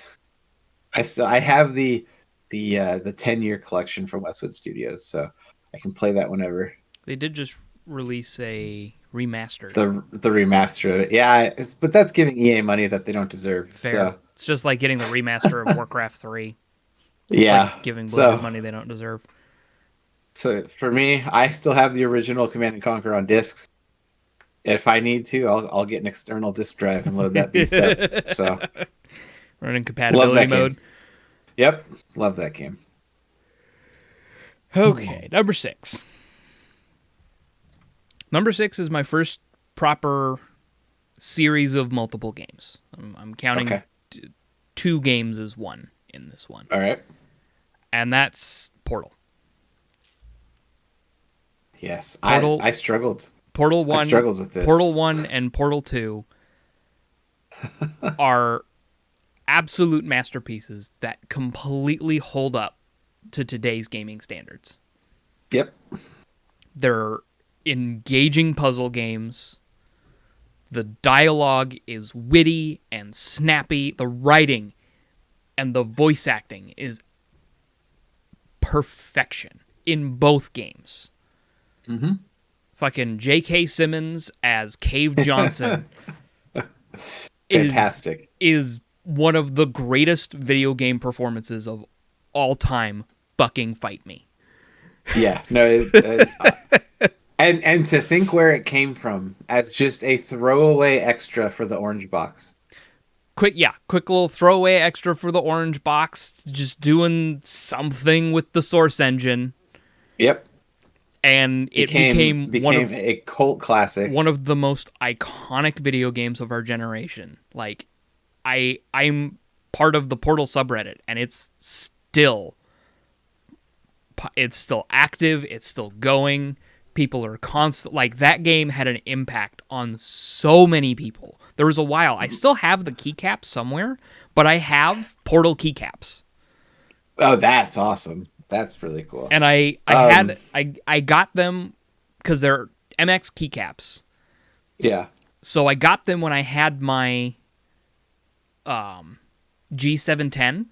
S2: I have the 10-year collection from Westwood Studios, so I can play that whenever.
S1: They did just release a remastered.
S2: The remaster of it, yeah, but that's giving EA money that they don't deserve.
S1: Fair.
S2: So
S1: It's just like getting the remaster of Warcraft 3. It's
S2: yeah,
S1: like giving Blizzard money they don't deserve.
S2: So for me, I still have the original Command and Conquer on discs. If I need to, I'll get an external disk drive and load that beast up. So
S1: running compatibility mode.
S2: Game. Yep, love that game.
S1: Okay, number 6. Number 6 is my first proper series of multiple games. I'm counting 2 games as one in this one.
S2: All right.
S1: And that's Portal.
S2: Yes,
S1: Portal,
S2: I struggled.
S1: Portal 1,
S2: I struggled with this.
S1: Portal 1 and Portal 2 are absolute masterpieces that completely hold up to today's gaming standards.
S2: Yep.
S1: They're engaging puzzle games. The dialogue is witty and snappy. The writing and the voice acting is perfection in both games.
S2: Mm-hmm.
S1: Fucking J.K. Simmons as Cave Johnson
S2: Fantastic.
S1: is one of the greatest video game performances of all time. Fucking fight me.
S2: Yeah, no, and to think where it came from as just a throwaway extra for the orange box.
S1: Quick little throwaway extra for the orange box, just doing something with the Source engine.
S2: Yep.
S1: And it became
S2: a cult classic.
S1: One of the most iconic video games of our generation. Like, I'm part of the Portal subreddit, and it's still active. It's still going. People are constant. Like, that game had an impact on so many people. There was a while. I still have the keycaps somewhere, but I have Portal keycaps.
S2: Oh, that's awesome. That's really cool.
S1: And I got them because they're MX keycaps.
S2: Yeah.
S1: So I got them when I had my G710.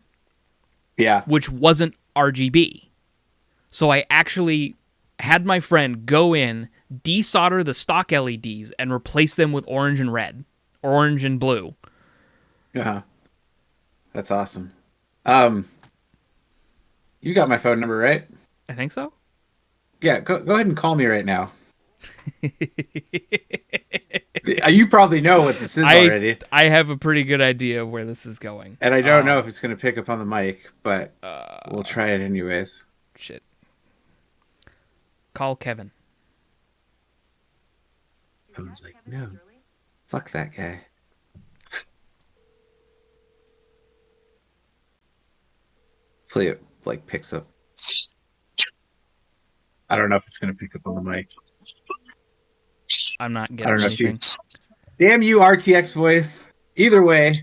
S2: Yeah.
S1: Which wasn't RGB. So I actually had my friend go in, desolder the stock LEDs, and replace them with orange and red, orange and blue.
S2: Uh-huh. That's awesome. You got my phone number, right?
S1: I think so.
S2: Yeah, go ahead and call me right now. You probably know what this is already.
S1: I have a pretty good idea of where this is going.
S2: And I don't know if it's going to pick up on the mic, but we'll try it anyways.
S1: Shit. Call Kevin.
S2: I was like, no. Fuck that guy. Hopefully it like picks up. I don't know if it's going to pick up on the mic.
S1: I'm not getting anything.
S2: Damn you, RTX voice. Either way.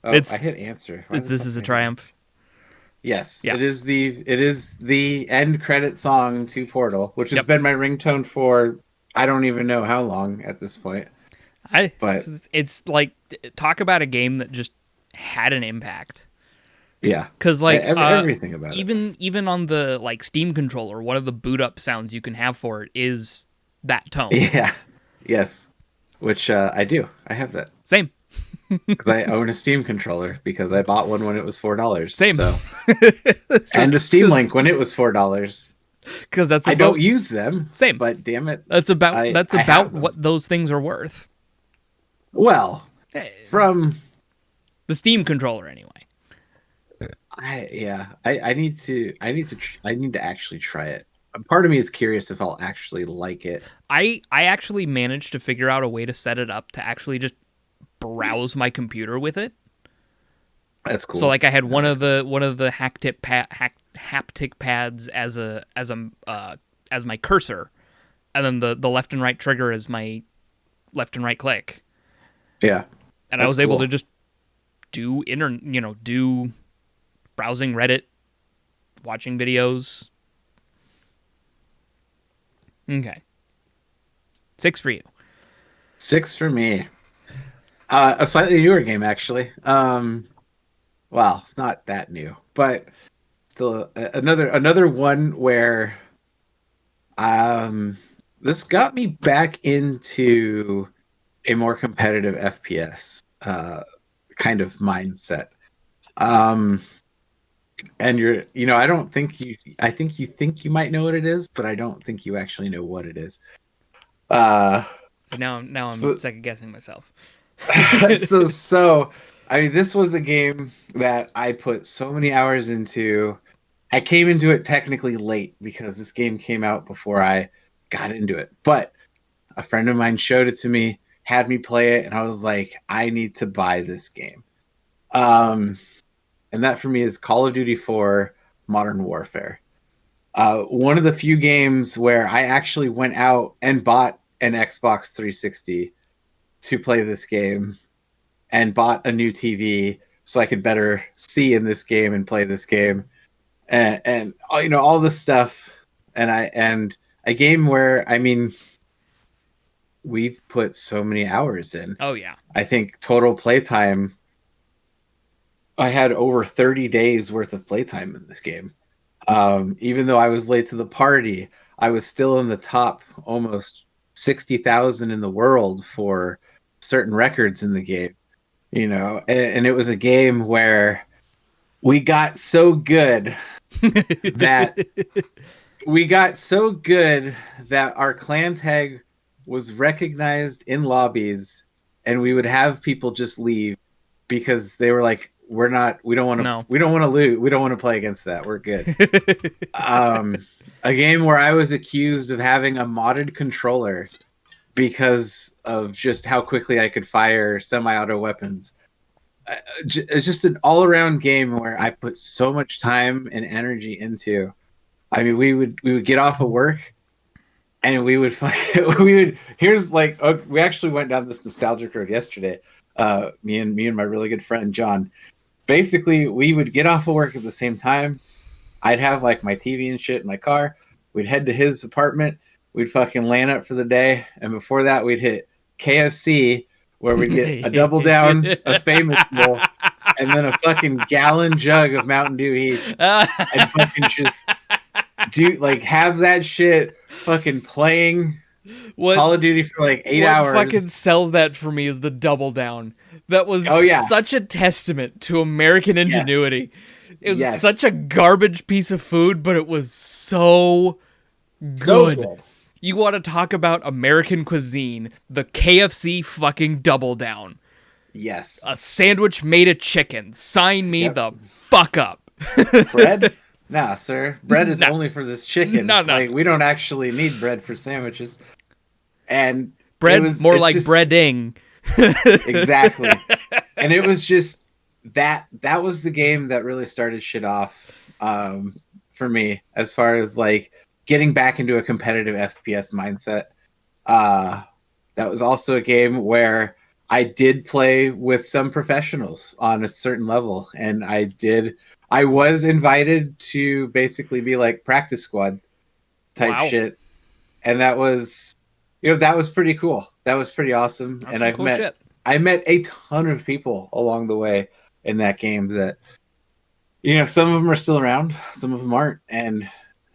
S2: Oh, I hit answer.
S1: This is a triumph.
S2: Yes, yeah. It is the end credit song to Portal, which has been my ringtone for I don't even know how long at this point.
S1: It's like, talk about a game that just had an impact.
S2: Yeah,
S1: because like
S2: everything about
S1: even on the like Steam controller, one of the boot up sounds you can have for it is that tone.
S2: Yeah, yes, which I do. I have that.
S1: Same.
S2: Because I own a Steam controller because I bought one when it was $4.
S1: Same.
S2: So. And a Steam Link when it was $4.
S1: Because
S2: I don't use them.
S1: Same.
S2: But damn it,
S1: that's about what those things are worth.
S2: Well, from
S1: the Steam controller anyway.
S2: I need to actually try it. Part of me is curious if I'll actually like it.
S1: I actually managed to figure out a way to set it up to actually just browse my computer with it.
S2: That's cool.
S1: So like I had one of the haptic pads as my cursor, and then the left and right trigger is my left and right click.
S2: Yeah.
S1: And I was able to just do browsing Reddit, watching videos. Okay. 6 for you.
S2: 6 for me. A slightly newer game, actually. Well, not that new, but still another one where this got me back into a more competitive FPS kind of mindset. And I think you might know what it is, but I don't think you actually know what it is.
S1: So now I'm second guessing myself.
S2: so I mean, this was a game that I put so many hours into. I came into it technically late because this game came out before I got into it. But a friend of mine showed it to me, had me play it, and I was like, I need to buy this game. And that for me is Call of Duty 4 Modern Warfare. One of the few games where I actually went out and bought an Xbox 360 to play this game and bought a new TV so I could better see in this game and play this game. And all this stuff. And a game where, I mean, we've put so many hours in.
S1: Oh, yeah.
S2: I think total playtime, I had over 30 days worth of playtime in this game. Even though I was late to the party, I was still in the top almost 60,000 in the world for certain records in the game. And it was a game where we got so good that our clan tag was recognized in lobbies, and we would have people just leave because they were like, we don't want to lose. We don't want to play against that. We're good. A game where I was accused of having a modded controller because of just how quickly I could fire semi-auto weapons. It's just an all-around game where I put so much time and energy into. I mean, we would get off of work, and we actually went down this nostalgic road yesterday. Me and my really good friend John. Basically, we would get off of work at the same time. I'd have like my TV and shit in my car. We'd head to his apartment. We'd fucking land up for the day. And before that, we'd hit KFC, where we'd get a double down, a famous bowl, and then a fucking gallon jug of Mountain Dew each. And fucking just Dude, like have that shit fucking playing
S1: What
S2: Call of Duty for like 8
S1: what
S2: hours.
S1: fucking sells that for me is the Double Down. That was
S2: Oh yeah.
S1: such a testament to American
S2: Yeah.
S1: ingenuity. It was such
S2: Yes.
S1: a garbage piece of food, but it was so
S2: So
S1: good.
S2: good.
S1: You want to talk about American cuisine? The KFC fucking Double Down.
S2: Yes.
S1: A sandwich made of chicken. Sign me
S2: Yep.
S1: the fuck up.
S2: Bread? Nah, sir. Bread is
S1: Nah.
S2: only for this chicken.
S1: No.
S2: Like we don't actually need bread for sandwiches. And
S1: Bread, more
S2: it's
S1: like
S2: just,
S1: breading.
S2: exactly. And it was just that was the game that really started shit off for me as far as like getting back into a competitive FPS mindset. That was also a game where I did play with some professionals on a certain level, and I was invited to basically be like practice squad type
S1: Wow.
S2: shit, and that was, that was pretty cool. That was pretty awesome.
S1: That's
S2: And
S1: some cool shit.
S2: I met a ton of people along the way in that game that, some of them are still around, some of them aren't, and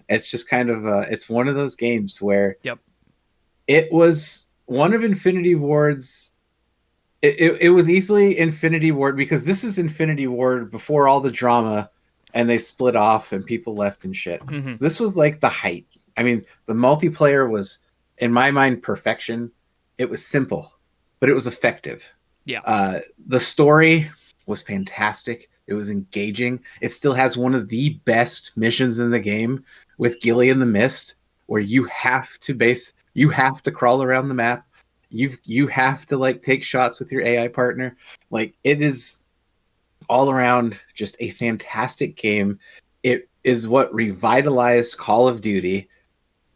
S2: it's just kind of it's one of those games where
S1: Yep.
S2: it was one of Infinity Ward's. It was easily Infinity Ward, because this is Infinity Ward before all the drama and they split off and people left and shit.
S1: Mhm.
S2: So this was like the height. I mean, the multiplayer was, in my mind, perfection. It was simple, but it was effective.
S1: Yeah.
S2: The story was fantastic. It was engaging. It still has one of the best missions in the game with Gilly in the Mist, where you have to crawl around the map. You have to like take shots with your AI partner. Like, it is all around just a fantastic game. It is what revitalized Call of Duty.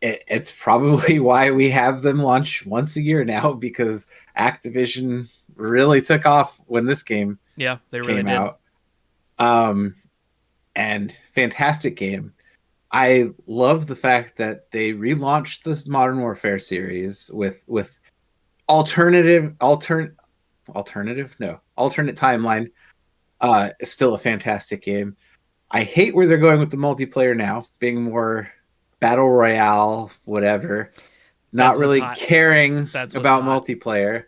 S2: It's probably why we have them launch once a year now, because Activision really took off when this game
S1: Yeah, they really
S2: came
S1: did.
S2: out. And fantastic game. I love the fact that they relaunched this Modern Warfare series with alternate timeline. It's still a fantastic game. I hate where they're going with the multiplayer now, being more battle royale, whatever. Not
S1: That's what's
S2: really
S1: hot.
S2: caring
S1: That's what's
S2: about
S1: hot.
S2: multiplayer.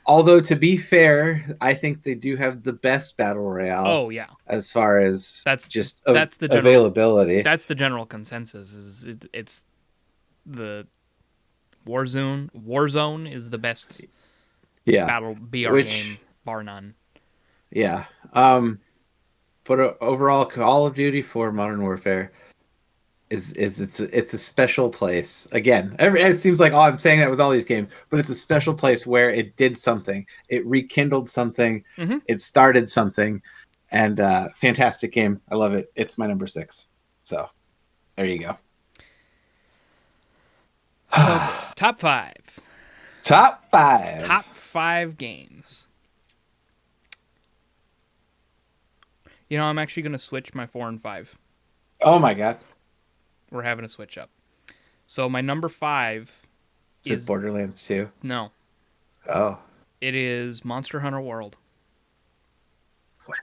S2: Although, to be fair, I think they do have the best battle royale.
S1: Oh yeah.
S2: As far as
S1: That's the general
S2: availability.
S1: That's the general consensus. It's the Warzone is the best
S2: Yeah.
S1: battle BR game, bar none.
S2: Yeah. But overall, Call of Duty for Modern Warfare is it's a special place. Again, it seems like, I'm saying that with all these games, but it's a special place where it did something. It rekindled something.
S1: Mm-hmm.
S2: It started something, and fantastic game. I love it. It's my number 6. So there you go.
S1: Top 5.
S2: Top 5.
S1: Top 5 games. I'm actually going to switch my 4 and 5.
S2: Oh my god.
S1: We're having a switch up. So my number 5
S2: is Borderlands 2.
S1: No.
S2: Oh.
S1: It is Monster Hunter World.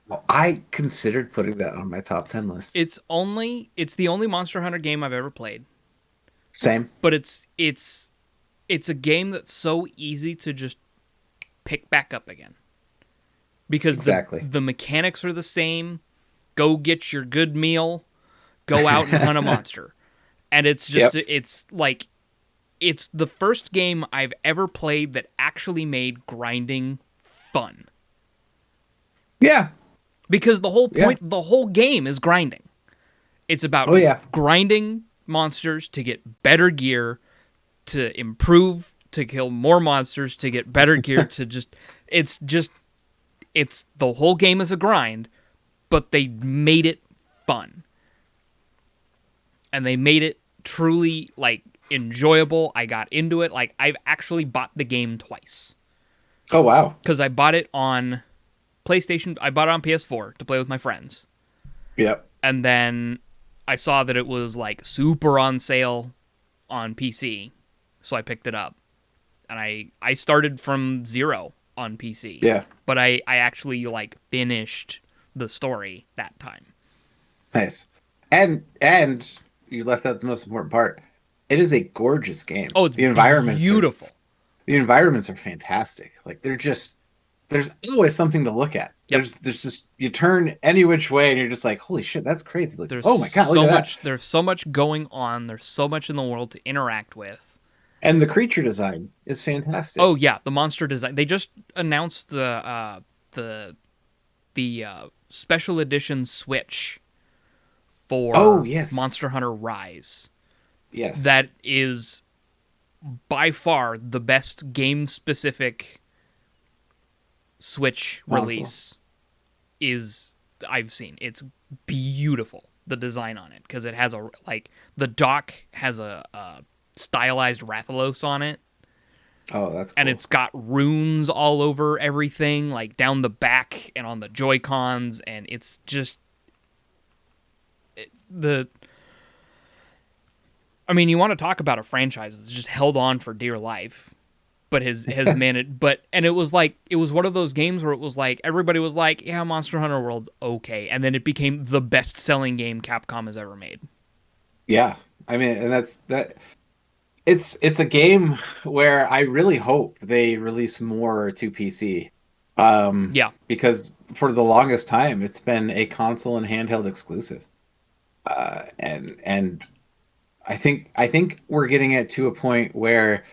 S2: Well, I considered putting that on my top 10 list.
S1: It's the only Monster Hunter game I've ever played.
S2: Same.
S1: But it's a game that's so easy to just pick back up again. Because
S2: exactly.
S1: the mechanics are the same. Go get your good meal. Go out and hunt a monster. And it's just, it's like, it's the first game I've ever played that actually made grinding fun.
S2: Yeah.
S1: Because the whole point, the whole game is grinding. It's about grinding monsters to get better gear, to improve, to kill more monsters, to get better gear, to just, it's the whole game is a grind, but they made it fun. And they made it truly, like, enjoyable. I got into it. Like, I've actually bought the game twice.
S2: Oh, wow.
S1: Because I bought it on PlayStation. I bought it on PS4 to play with my friends.
S2: Yep.
S1: And then I saw that it was, like, super on sale on PC. So I picked it up. And I started from 0 on PC.
S2: Yeah.
S1: But I actually, like, finished the story that time.
S2: Nice. And you left out the most important part. It is a gorgeous game.
S1: Oh, it's beautiful.
S2: The environments are fantastic. Like there's always something to look at.
S1: Yep.
S2: There's just you turn any which way and you're just like, holy shit, that's crazy. Like,
S1: There's
S2: oh my god,
S1: so
S2: look at
S1: much.
S2: that.
S1: There's so much going on. There's so much in the world to interact with.
S2: And the creature design is fantastic.
S1: Oh yeah, the monster design. They just announced the special edition Switch for
S2: yes.
S1: Monster Hunter Rise.
S2: Yes.
S1: That is by far the best game specific Switch release is I've seen. It's beautiful, the design on it, because it has the dock has a stylized Rathalos on it.
S2: Oh, that's cool.
S1: And it's got runes all over everything, like down the back and on the Joy-Cons, and it's just I mean, you want to talk about a franchise that's just held on for dear life, but has managed. And it was one of those games where it was like everybody was like, "Yeah, Monster Hunter World's okay," and then it became the best-selling game Capcom has ever made.
S2: Yeah, I mean, and that's that. It's a game where I really hope they release more to PC.
S1: Yeah,
S2: because for the longest time it's been a console and handheld exclusive, and I think we're getting it to a point where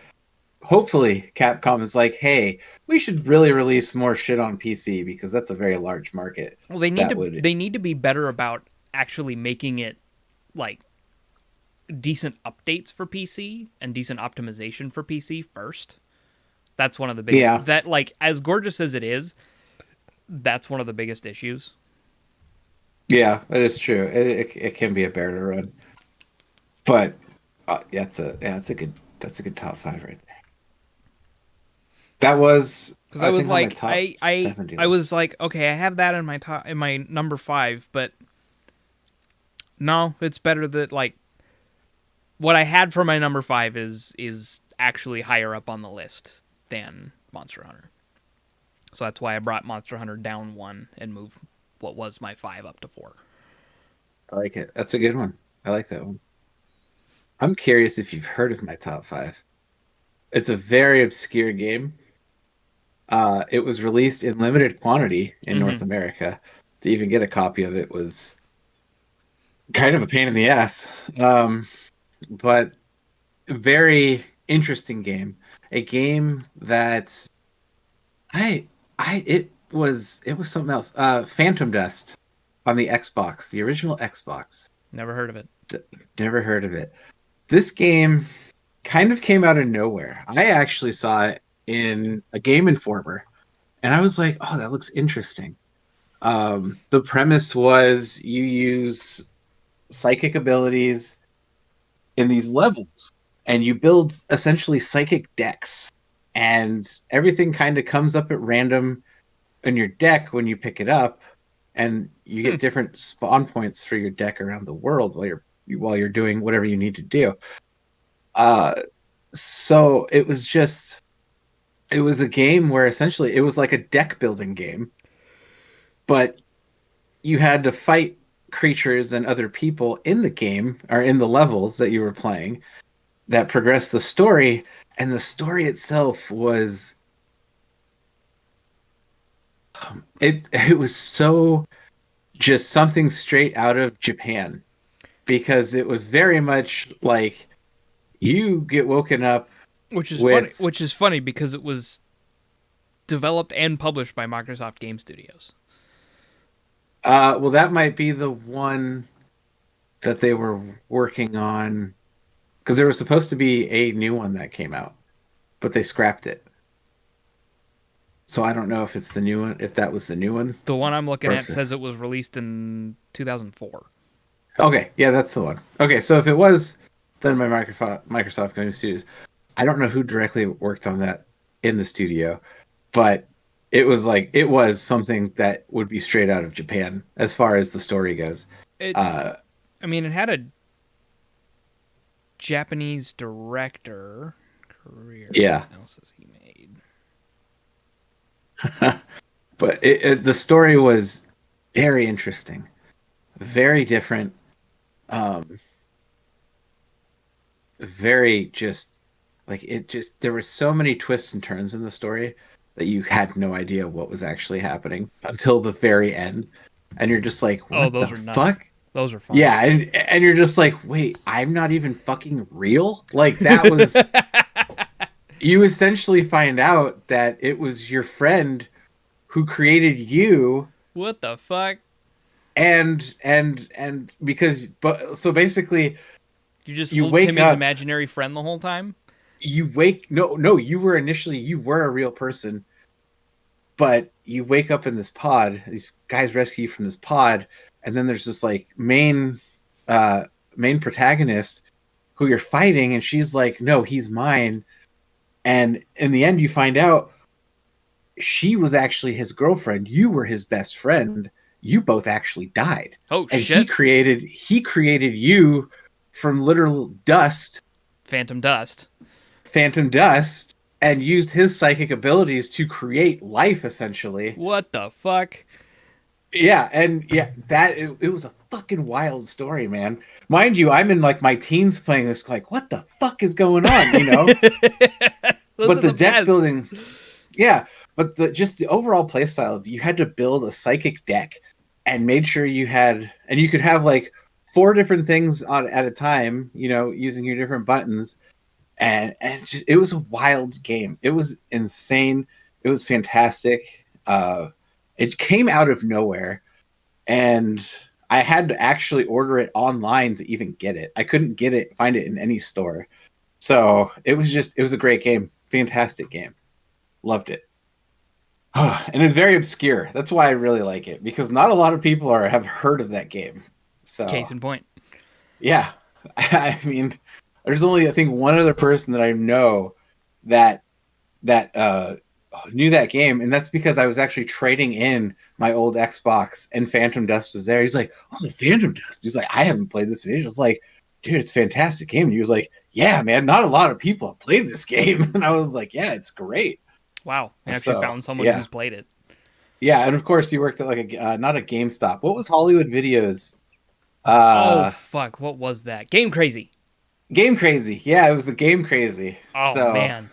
S2: hopefully Capcom is like, hey, we should really release more shit on PC because that's a very large market.
S1: well, they need to be better about actually making it like decent updates for PC and decent optimization for PC first. That's one of the biggest that like as gorgeous as it is, that's one of the biggest issues.
S2: Yeah, that is true. It can be a bear to run. But that's a good top 5 right there. That was
S1: because I was like I was like, okay, I have that in my number 5, but no, it's better that like what I had for my number 5 is actually higher up on the list than Monster Hunter. So that's why I brought Monster Hunter down 1 and moved what was my 5 up to 4.
S2: I like it. That's a good one. I like that one. I'm curious if you've heard of my top 5. It's a very obscure game. It was released in limited quantity in North America. To even get a copy of it was kind of a pain in the ass. But very interesting game. A game that it was something else. Phantom Dust on the Xbox, the original Xbox.
S1: Never heard of it.
S2: Never heard of it. This game kind of came out of nowhere. I actually saw it in a Game Informer, and I was like, "Oh, that looks interesting." The premise was you use psychic abilities in these levels, and you build essentially psychic decks, and everything kind of comes up at random in your deck when you pick it up, and you get different spawn points for your deck around the world while you're doing whatever you need to do. So it was a game where essentially it was like a deck building game, but you had to fight creatures and other people in the game or in the levels that you were playing that progressed the story. And the story itself was it was so just something straight out of Japan, because it was very much like you get woken up,
S1: which is funny because it was developed and published by Microsoft Game Studios.
S2: Well, that might be the one that they were working on, because there was supposed to be a new one that came out, but they scrapped it. So I don't know if it's the new one, if that was the new one.
S1: The one I'm looking at says it was released in 2004.
S2: Okay, yeah, that's the one. Okay, so if it was done by Microsoft Game Studios, I don't know who directly worked on that in the studio, but it was something that would be straight out of Japan as far as the story goes.
S1: I mean, it had a Japanese director career.
S2: Yeah.
S1: What else has he made?
S2: But the story was very interesting, very different. very just like it just there were so many twists and turns in the story that you had no idea what was actually happening until the very end. And you're just like,
S1: Oh,
S2: what the
S1: those are nuts.
S2: fuck?
S1: Those are fun.
S2: Yeah, and you're just like, wait, I'm not even fucking real? Like that was you essentially find out that it was your friend who created you
S1: What the fuck?
S2: and because but so basically
S1: You just
S2: you
S1: hold
S2: wake
S1: Timmy's
S2: up
S1: imaginary friend the whole time?
S2: you wake no you were initially you were a real person, but you wake up in this pod, these guys rescue you from this pod, and then there's this like uh main protagonist who you're fighting, and she's like, no, he's mine. And in the end you find out she was actually his girlfriend, you were his best friend, you both actually died.
S1: Oh,
S2: And
S1: shit.
S2: he created you from literal dust, phantom dust, and used his psychic abilities to create life essentially.
S1: What the fuck?
S2: Yeah, and yeah, it was a fucking wild story, man. Mind you, I'm in like my teens playing this, like, what the fuck is going on, you know?
S1: Those
S2: But
S1: are
S2: the
S1: the
S2: deck
S1: best.
S2: building, yeah, but the overall playstyle, you had to build a psychic deck and made sure you had, and you could have like four different things on at a time, you know, using your different buttons, and it was a wild game. It was insane. It was fantastic. It came out of nowhere, and I had to actually order it online to even get it. I couldn't find it in any store. So it was a great game, fantastic game, loved it. And it's very obscure. That's why I really like it, because not a lot of people have heard of that game. So
S1: Case in point.
S2: yeah, I mean, there's only I think one other person that I know that that knew that game, and that's because I was actually trading in my old Xbox, and Phantom Dust was there. He's like, "Oh, the Phantom Dust." He's like, "I haven't played this in ages." I was like, "Dude, it's a fantastic game." And he was like, "Yeah, man, not a lot of people have played this game." And I was like, "Yeah, it's great."
S1: Wow. I actually
S2: So
S1: found someone
S2: yeah,
S1: who's played it.
S2: yeah, and of course you worked at like a not a GameStop. What was Hollywood Videos?
S1: Oh,
S2: Uh,
S1: fuck. What was that? Game Crazy.
S2: Game Crazy. Yeah, it was the Game Crazy.
S1: Oh,
S2: So
S1: man.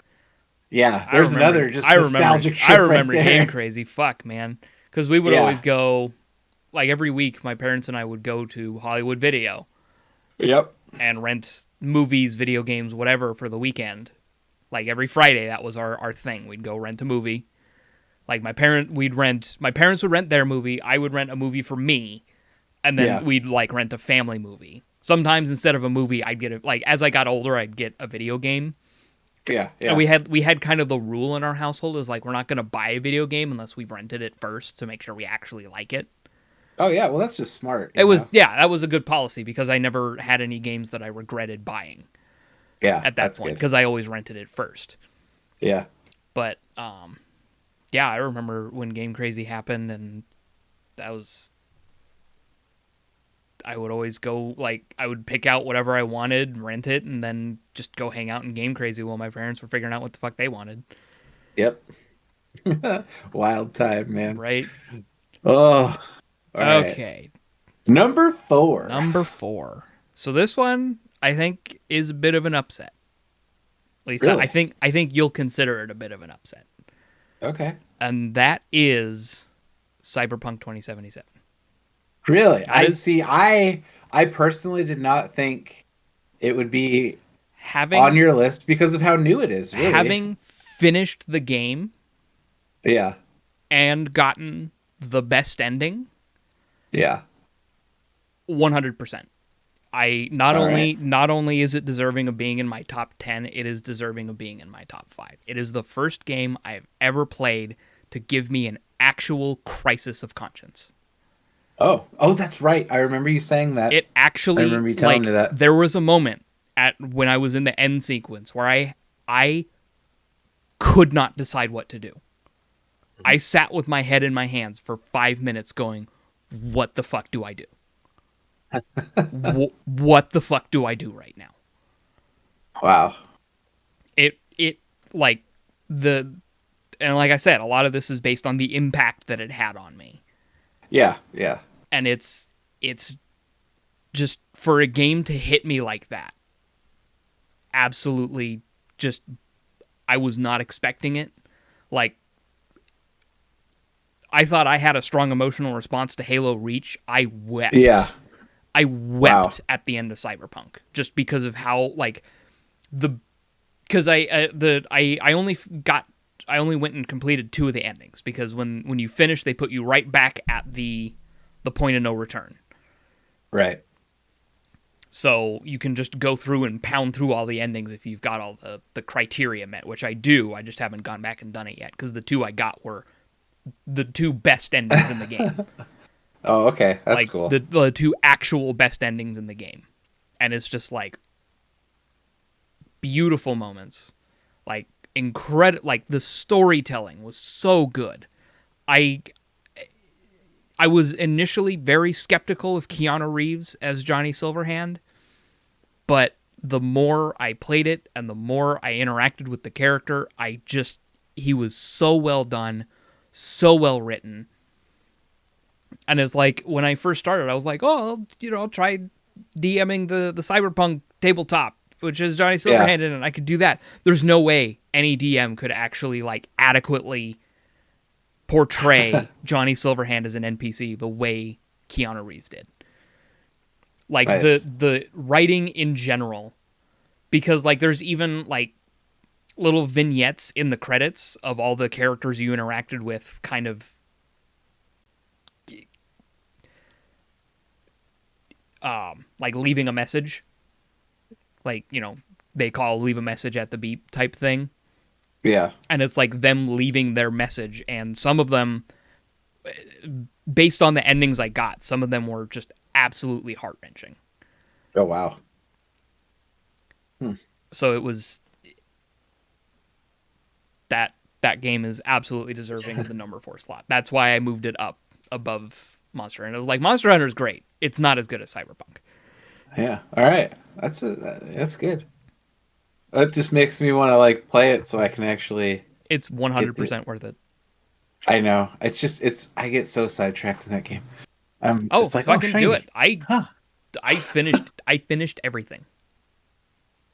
S2: yeah, there's another just nostalgic
S1: I
S2: trip right
S1: remember Game
S2: there.
S1: Crazy. Fuck, man. Because we would
S2: Yeah.
S1: always go, like every week, my parents and I would go to Hollywood Video
S2: Yep.
S1: and rent movies, video games, whatever for the weekend. Like every Friday, that was our thing. We'd go rent a movie. Like my parents would rent their movie. I would rent a movie for me, and then
S2: Yeah.
S1: we'd like rent a family movie. Sometimes instead of a movie, I'd get it. Like as I got older, I'd get a video game.
S2: Yeah. Yeah.
S1: And we had kind of the rule in our household is like we're not going to buy a video game unless we've rented it first to make sure we actually like it.
S2: Oh yeah, well that's just smart.
S1: It was that was a good policy because I never had any games that I regretted buying
S2: yeah
S1: at that
S2: that's
S1: point
S2: good.
S1: because I always rented it first.
S2: Yeah.
S1: But yeah, I remember when Game Crazy happened, and that was. I would always go, like, I would pick out whatever I wanted, rent it, and then just go hang out in Game Crazy while my parents were figuring out what the fuck they wanted.
S2: Yep. Wild time, man.
S1: Right?
S2: Oh. All right.
S1: Okay.
S2: Number 4.
S1: Number 4. So this one, I think, is a bit of an upset. At least
S2: Really?
S1: I think you'll consider it a bit of an upset.
S2: Okay.
S1: And that is Cyberpunk 2077.
S2: Really? I personally did not think it would be on your list because of how new it is, really.
S1: Having finished the game
S2: Yeah.
S1: and gotten the best ending,
S2: Yeah.
S1: 100%. Not only is it deserving of being in my top 10, it is deserving of being in my top 5. It is the first game I've ever played to give me an actual crisis of conscience.
S2: Oh, that's right. I remember you saying that.
S1: It actually,
S2: I remember you telling me that.
S1: There was a moment when I was in the end sequence where I could not decide what to do. I sat with my head in my hands for 5 minutes going, what the fuck do I do? What the fuck do I do right now?
S2: Wow.
S1: And like I said, a lot of this is based on the impact that it had on me.
S2: Yeah, yeah.
S1: And it's just for a game to hit me like that. absolutely just, I was not expecting it. Like, I thought I had a strong emotional response to Halo Reach. I wept.
S2: Yeah.
S1: I
S2: Wow.
S1: wept at the end of Cyberpunk just because of how, like, because I only went and completed 2 of the endings, because when you finish, they put you right back at the point of no return.
S2: Right.
S1: So you can just go through and pound through all the endings if you've got all the criteria met, which I do. I just haven't gone back and done it yet, because the 2 I got were the 2 best endings in the game.
S2: Oh, okay. That's
S1: like
S2: cool.
S1: the 2 actual best endings in the game. And it's just like beautiful moments. Like like the storytelling was so good. I was initially very skeptical of Keanu Reeves as Johnny Silverhand, but the more I played it and the more I interacted with the character, he was so well done, so well written. And it's like, when I first started, I was like, oh, I'll try DMing the Cyberpunk tabletop, which is Johnny Silverhand in it, and I could do that. There's no way any DM could actually, like, adequately portray Johnny Silverhand as an NPC the way Keanu Reeves did. Like,
S2: Nice.
S1: the writing in general, because, like, there's even, like, little vignettes in the credits of all the characters you interacted with, kind of like leaving a message, like, they call leave a message at the beep type thing.
S2: Yeah.
S1: And it's like them leaving their message, and some of them, based on the endings I got, some of them were just absolutely heart-wrenching.
S2: Oh, wow.
S1: So it was that game is absolutely deserving of the number 4 slot. That's why I moved it up above Monster Hunter. It was like, Monster Hunter is great. It's not as good as Cyberpunk.
S2: Yeah. All right. That's good. That just makes me want to, like, play it so I can actually.
S1: It's 100% worth it.
S2: I know. I get so sidetracked in that game.
S1: Oh,
S2: It's like,
S1: fucking do
S2: shiny.
S1: it. I finished everything.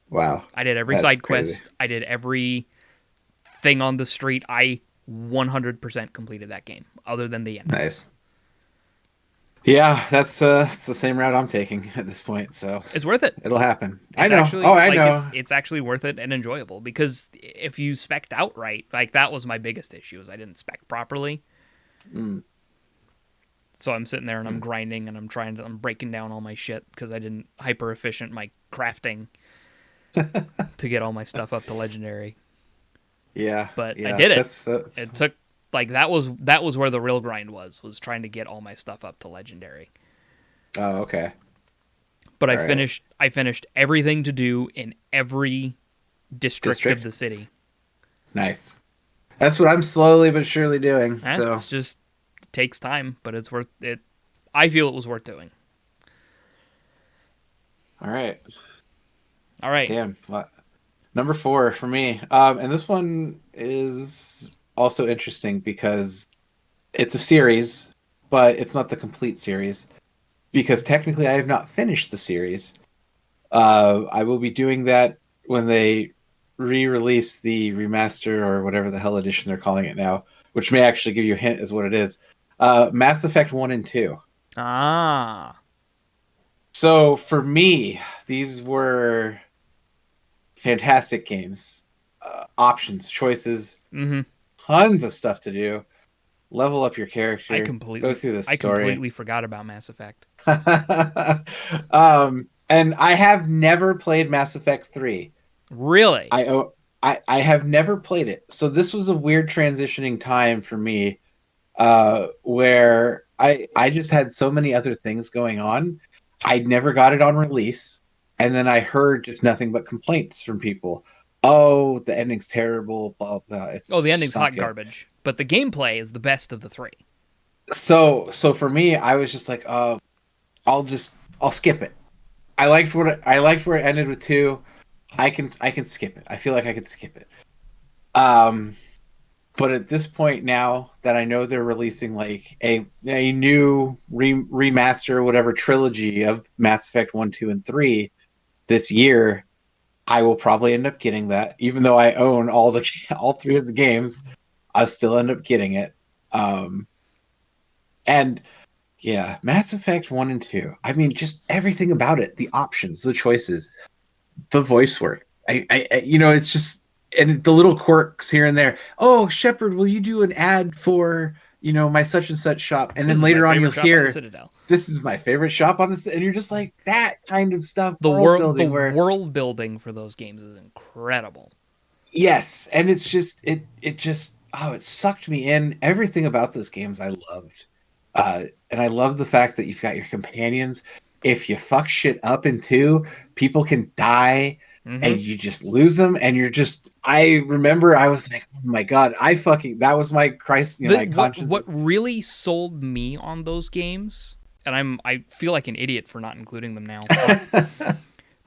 S2: Wow.
S1: I did every
S2: That's
S1: side
S2: crazy.
S1: quest. I did every thing on the street. I 100% completed that game, other than the end.
S2: Nice. Yeah, it's the same route I'm taking at this point, so
S1: It's worth it.
S2: it'll happen. I
S1: It's
S2: know.
S1: actually,
S2: Oh, I
S1: like,
S2: know.
S1: it's actually worth it and enjoyable, because if you spec'd out right, like, that was my biggest issue, is I didn't spec properly.
S2: Mm.
S1: So I'm sitting there and I'm grinding and I'm breaking down all my shit because I didn't hyper efficient my crafting to get all my stuff up to legendary.
S2: Yeah.
S1: But
S2: Yeah.
S1: I did it.
S2: That's
S1: It took, like, that was where the real grind was trying to get all my stuff up to legendary.
S2: Oh, okay.
S1: But
S2: All right.
S1: I finished everything to do in every district of the city.
S2: Nice. That's what I'm slowly but surely doing. So,
S1: It's just, it takes time, but it's worth it. I feel it was worth doing.
S2: all right.
S1: All right.
S2: Damn. Number 4 for me. And this one is also interesting because it's a series, but it's not the complete series because technically I have not finished the series. I will be doing that when they re-release the remaster or whatever the hell edition they're calling it now, which may actually give you a hint as what it is. Mass Effect 1 and 2.
S1: Ah.
S2: So for me, these were fantastic games. Options, choices,
S1: Mm-hmm.
S2: tons of stuff to do. Level up your character. Go through the
S1: I
S2: story.
S1: completely forgot about Mass Effect.
S2: And I have never played Mass Effect 3.
S1: Really?
S2: I have never played it. So this was a weird transitioning time for me, where I just had so many other things going on. I never got it on release, and then I heard just nothing but complaints from people. Oh, the ending's terrible. Blah blah.
S1: The ending's hot
S2: good.
S1: garbage, but the gameplay is the best of the 3.
S2: So for me, I was just like, I'll skip it. I liked where it ended with 2. I can skip it. I feel like I could skip it. But at this point now that I know they're releasing like a new remaster, whatever trilogy of Mass Effect 1, 2, and 3 this year, I will probably end up getting that, even though I own all three of the games. I'll still end up getting it. And yeah, Mass Effect 1 and 2. I mean, just everything about it, the options, the choices, the voice work. It's just, and the little quirks here and there. Oh, Shepard, will you do an ad for, my such and such shop? And then later on you'll hear, this is my favorite shop on this, and you're just like, that kind of stuff.
S1: The world building for those games is incredible.
S2: Yes, and it's just it sucked me in. Everything about those games I loved. And I love the fact that you've got your companions. If you fuck shit up in 2, people can die and you just lose them. And I remember I was like, oh my God, that was my Christ, my conscience.
S1: What really sold me on those games, and I feel like an idiot for not including them now.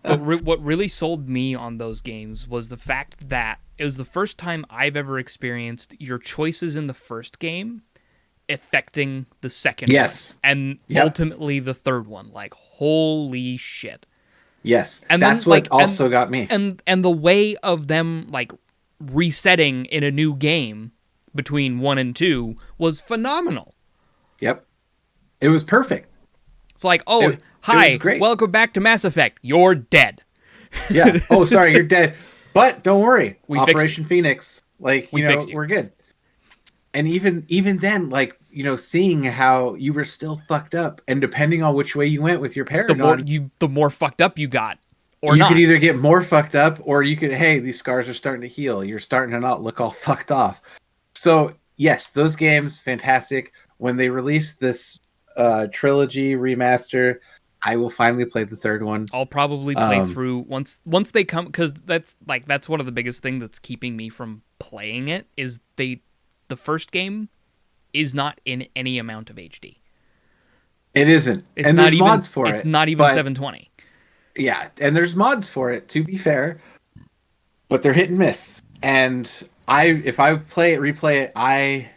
S1: But what really sold me on those games was the fact that it was the first time I've ever experienced your choices in the first game affecting the second one, and ultimately the third one. Like, holy shit.
S2: Yes, and that's what also got me.
S1: And the way of them like resetting in a new game between 1 and 2 was phenomenal.
S2: Yep. It was perfect.
S1: It's like, hi, welcome back to Mass Effect. You're dead.
S2: Yeah. Oh, sorry, you're dead. But don't worry. Operation Phoenix. Like, we're good. And even then, like, seeing how you were still fucked up, and depending on which way you went with your Paragon,
S1: the more fucked up you got, or
S2: you could either get more fucked up, or you could, hey, these scars are starting to heal. You're starting to not look all fucked off. So yes, those games, fantastic. When they release this trilogy remaster, I will finally play the third one.
S1: I'll probably play through once they come, because that's one of the biggest things that's keeping me from playing it is the first game is not in any amount of HD.
S2: It isn't. And there's mods for it.
S1: It's not even 720.
S2: Yeah, and there's mods for it, to be fair. But they're hit and miss. And if I replay it,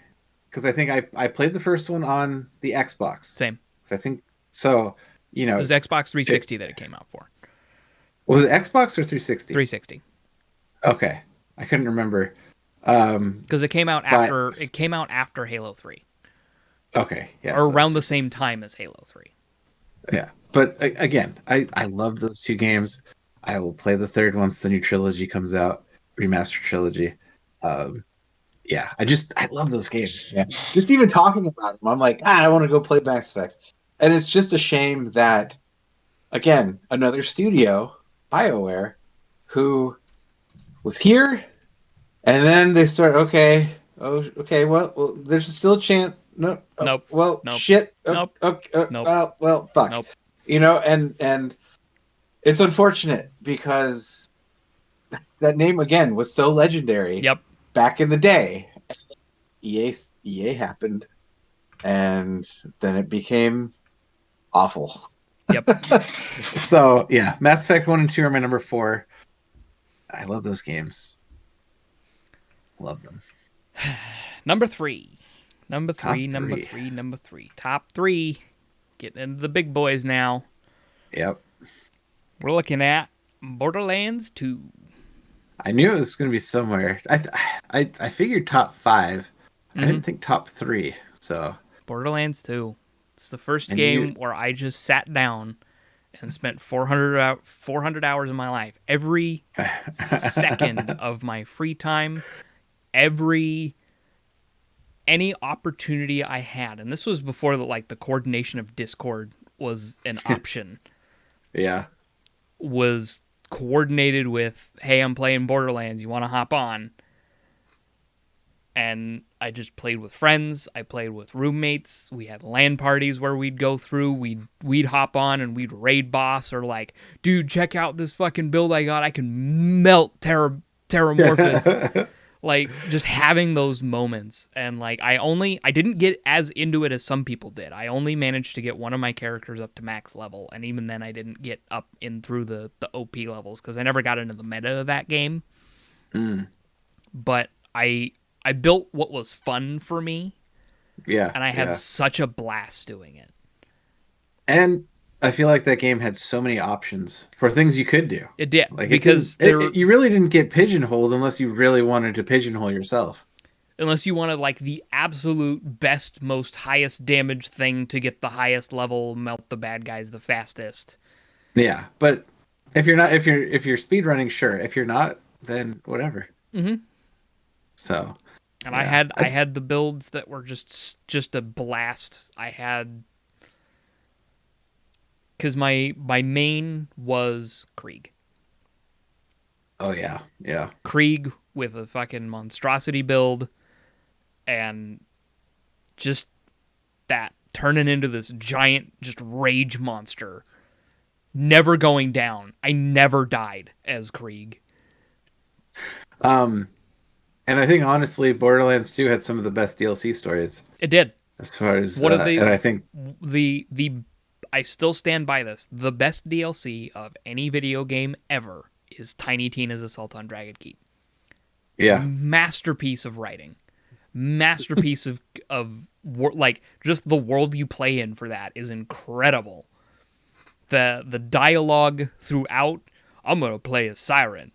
S2: because I think I played the first one on the Xbox.
S1: Same.
S2: I think so. It
S1: was Xbox 360 that it came out for.
S2: Was it Xbox or 360?
S1: 360.
S2: Okay, I couldn't remember.
S1: Because it came out after Halo 3.
S2: Okay, yes,
S1: or around the same time as Halo 3.
S2: Yeah, but again, I love those two games. I will play the third once the new trilogy comes out, remastered trilogy. Yeah, I love those games. Yeah. Just even talking about them, I'm like, I want to go play Mass Effect. And it's just a shame that, again, another studio, BioWare, who was here, and then they start, well, there's still a chance. Nope. Shit.
S1: Nope.
S2: Well, fuck.
S1: Nope.
S2: And it's unfortunate because that name, again, was so legendary.
S1: Yep.
S2: Back in the day. EA happened, and then it became awful.
S1: Yep.
S2: So, yeah, Mass Effect 1 and 2 are my number 4. I love those games. Love them.
S1: Number 3. Top 3. Getting into the big boys now.
S2: Yep.
S1: We're looking at Borderlands 2.
S2: I knew it was going to be somewhere. I figured top 5. I didn't think top 3. So
S1: Borderlands 2. It's the first game where I just sat down and spent 400 hours of my life. Every second of my free time, any opportunity I had, and this was before the coordination of Discord was an option.
S2: Yeah.
S1: Was coordinated with, hey, I'm playing Borderlands, you want to hop on? And I just played with friends. I played with roommates. We had LAN parties where we'd go through. We'd hop on and we'd raid boss, or like, dude, check out this fucking build I got. I can melt Terramorphous. Like, just having those moments. And like, I didn't get as into it as some people did. I only managed to get one of my characters up to max level, and even then I didn't get up in through the OP levels because I never got into the meta of that game. But I built what was fun for me.
S2: Yeah.
S1: And I had such a blast doing it.
S2: And I feel like that game had so many options for things you could do.
S1: It did,
S2: Like
S1: because
S2: you really didn't get pigeonholed unless you really wanted to pigeonhole yourself.
S1: unless you wanted like the absolute best, most highest damage thing to get the highest level, melt the bad guys the fastest.
S2: Yeah, but if you're speedrunning, sure. If you're not, then whatever.
S1: Mm-hmm.
S2: So,
S1: And
S2: yeah,
S1: I had the builds that were just a blast. I had because my main was Krieg.
S2: oh yeah, yeah,
S1: Krieg with a fucking monstrosity build, and just that turning into this giant just rage monster, never going down. I never died as Krieg.
S2: um, and I think honestly, Borderlands 2 had some of the best DLC stories
S1: It did.
S2: as far as,
S1: What are they?
S2: and I think
S1: the I still stand by this. The best DLC of any video game ever is Tiny Tina's Assault on Dragon Keep.
S2: yeah,
S1: Masterpiece of writing. Masterpiece of like just the world you play in for that is incredible. The dialogue throughout. I'm gonna play a siren.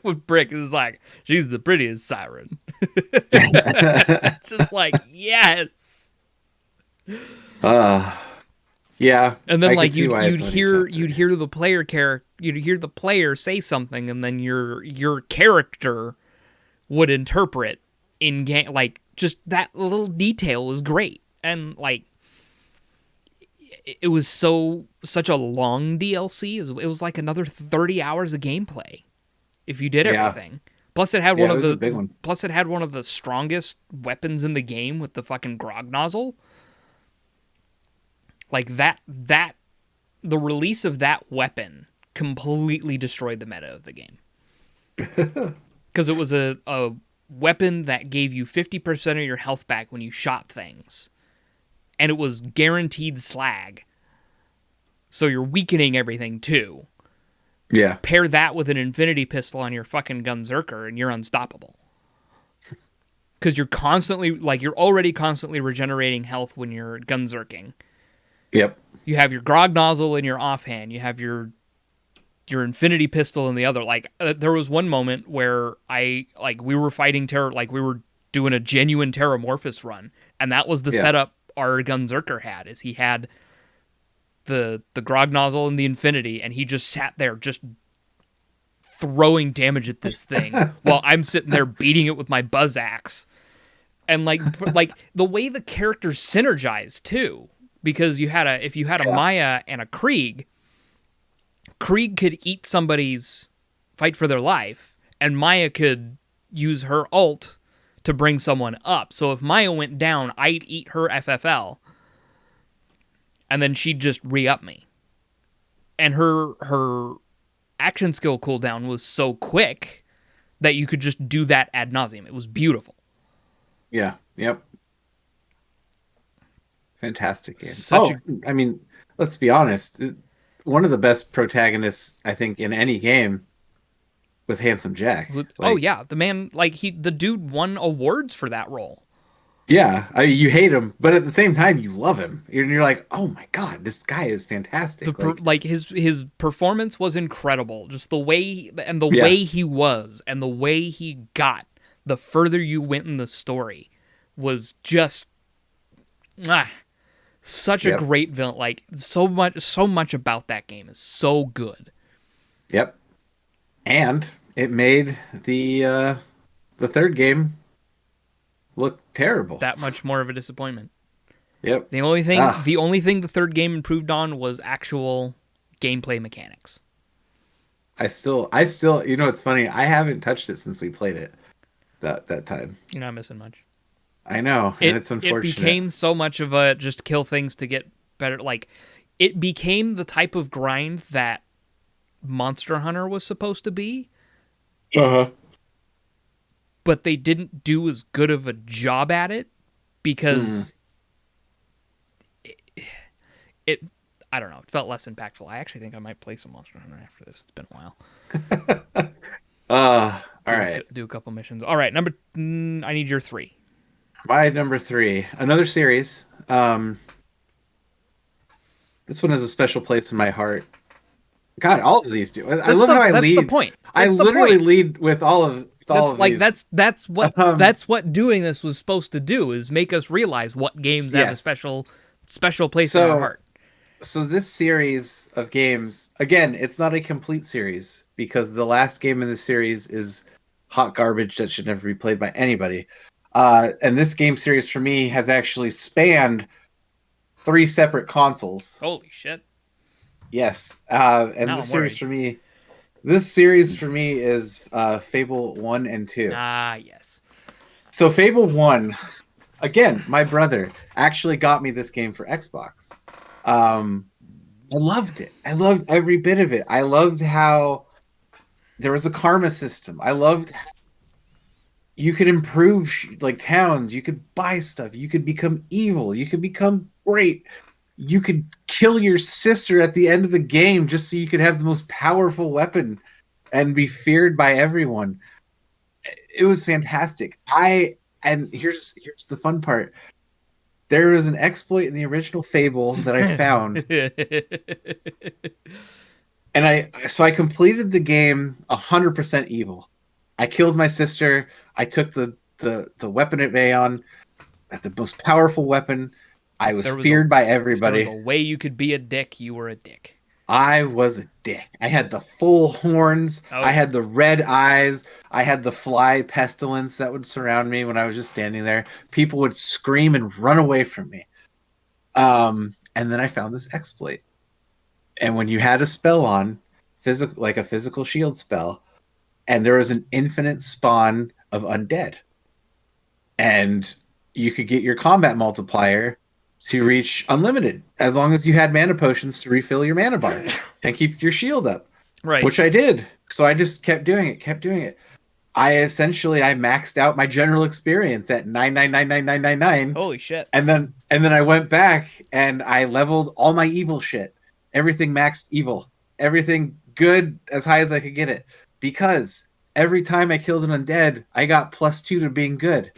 S1: With Brick is like, she's the prettiest siren. It's just like, yes.
S2: yeah.
S1: And then
S2: I
S1: like
S2: could see why it's on your top
S1: you'd
S2: three.
S1: hear the player say something, and then your character would interpret in game, like just that little detail was great. And like it was such a long DLC. It was like another 30 hours of gameplay if you did
S2: Yeah.
S1: everything. Plus it had
S2: Yeah,
S1: one
S2: it
S1: of
S2: was
S1: the
S2: a big one.
S1: plus it had one of the strongest weapons in the game with the fucking grog nozzle. Like that the release of that weapon completely destroyed the meta of the game. Because it was a weapon that gave you 50% of your health back when you shot things. And it was guaranteed slag. So you're weakening everything too.
S2: Yeah,
S1: Pair that with an infinity pistol on your fucking Gunzerker and you're unstoppable. Because you're already constantly regenerating health when you're Gunzerking.
S2: yep,
S1: You have your grog nozzle in your offhand. You have your infinity pistol in the other. Like there was one moment where we were fighting terror, like we were doing a genuine Terramorphous run, and that was the
S2: Yeah.
S1: setup our Gunzerker had. Is he had the grog nozzle and the infinity, and he just sat there just throwing damage at this thing while I'm sitting there beating it with my buzz axe. And like the way the characters synergized too, because if you had a Maya and a Krieg could eat somebody's fight for their life, and Maya could use her ult to bring someone up. So if Maya went down, I'd eat her FFL, and then she'd just re-up me. And her action skill cooldown was so quick that you could just do that ad nauseum. It was beautiful.
S2: yeah, yep. Fantastic game. I mean, let's be honest. One of the best protagonists, I think, in any game with Handsome Jack.
S1: Oh yeah, the dude won awards for that role.
S2: Yeah, you hate him, but at the same time, you love him. You're like, oh my god, this guy is fantastic.
S1: His performance was incredible. Just the way
S2: Yeah.
S1: way he was and the way he got. The further you went in the story was just such a
S2: Yep.
S1: great villain. Like so much about that game is so good.
S2: Yep. And it made the third game look terrible.
S1: That much more of a disappointment.
S2: Yep.
S1: The only thing
S2: Ah.
S1: the third game improved on was actual gameplay mechanics.
S2: I still, it's funny. I haven't touched it since we played it that time.
S1: You're not missing much.
S2: I know, and it's unfortunate.
S1: It became so much of a just kill things to get better. Like, it became the type of grind that Monster Hunter was supposed to be,
S2: Uh-huh.
S1: but they didn't do as good of a job at it because it I don't know, it felt less impactful. I actually think I might play some Monster Hunter after this. It's been a while.
S2: All right.
S1: Do a couple missions. All right, I need your 3.
S2: My number 3, another series. This one has a special place in my heart. God, all of these do. I love how I
S1: that's
S2: lead.
S1: the point.
S2: I
S1: That's the
S2: literally
S1: point.
S2: lead with all of these.
S1: That's what doing this was supposed to do, is make us realize what games have a
S2: Yes.
S1: special place in our heart.
S2: So this series of games, again, it's not a complete series because the last game in the series is hot garbage that should never be played by anybody. And this game series for me has actually spanned 3 separate consoles.
S1: Holy shit.
S2: Yes. And
S1: Now
S2: this
S1: I'm
S2: series
S1: worried.
S2: this series for me is Fable 1 and 2.
S1: Ah, yes.
S2: So Fable 1, again, my brother actually got me this game for Xbox. I loved it. I loved every bit of it. I loved how there was a karma system. I loved how you could improve like towns. You could buy stuff. You could become evil. You could become great. You could kill your sister at the end of the game just so you could have the most powerful weapon and be feared by everyone. It was fantastic. And here's the fun part. There was an exploit in the original Fable that I found, and I completed the game 100% evil. I killed my sister. I took the weapon at Aeon, the most powerful weapon. I was feared by everybody.
S1: If there was a way you could be a dick, you were a dick.
S2: I was a dick. I had the full horns.
S1: Oh.
S2: I had the red eyes. I had the fly pestilence that would surround me when I was just standing there. People would scream and run away from me. And then I found this exploit. And when you had a spell on, like a physical shield spell, and there was an infinite spawn of undead, and you could get your combat multiplier to reach unlimited as long as you had mana potions to refill your mana bar and keep your shield up.
S1: Right.
S2: Which I did. So I just kept doing it. I maxed out my general experience at 9999999.
S1: Holy shit.
S2: And then I went back and I leveled all my evil shit. Everything maxed evil. Everything good as high as I could get it. Because every time I killed an undead, I got +2 to being good.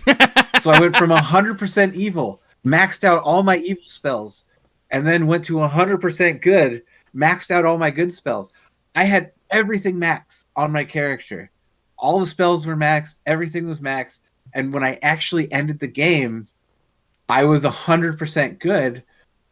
S2: So I went from 100% evil, maxed out all my evil spells, and then went to 100% good, maxed out all my good spells. I had everything maxed on my character. All the spells were maxed, everything was maxed, and when I actually ended the game, I was 100% good.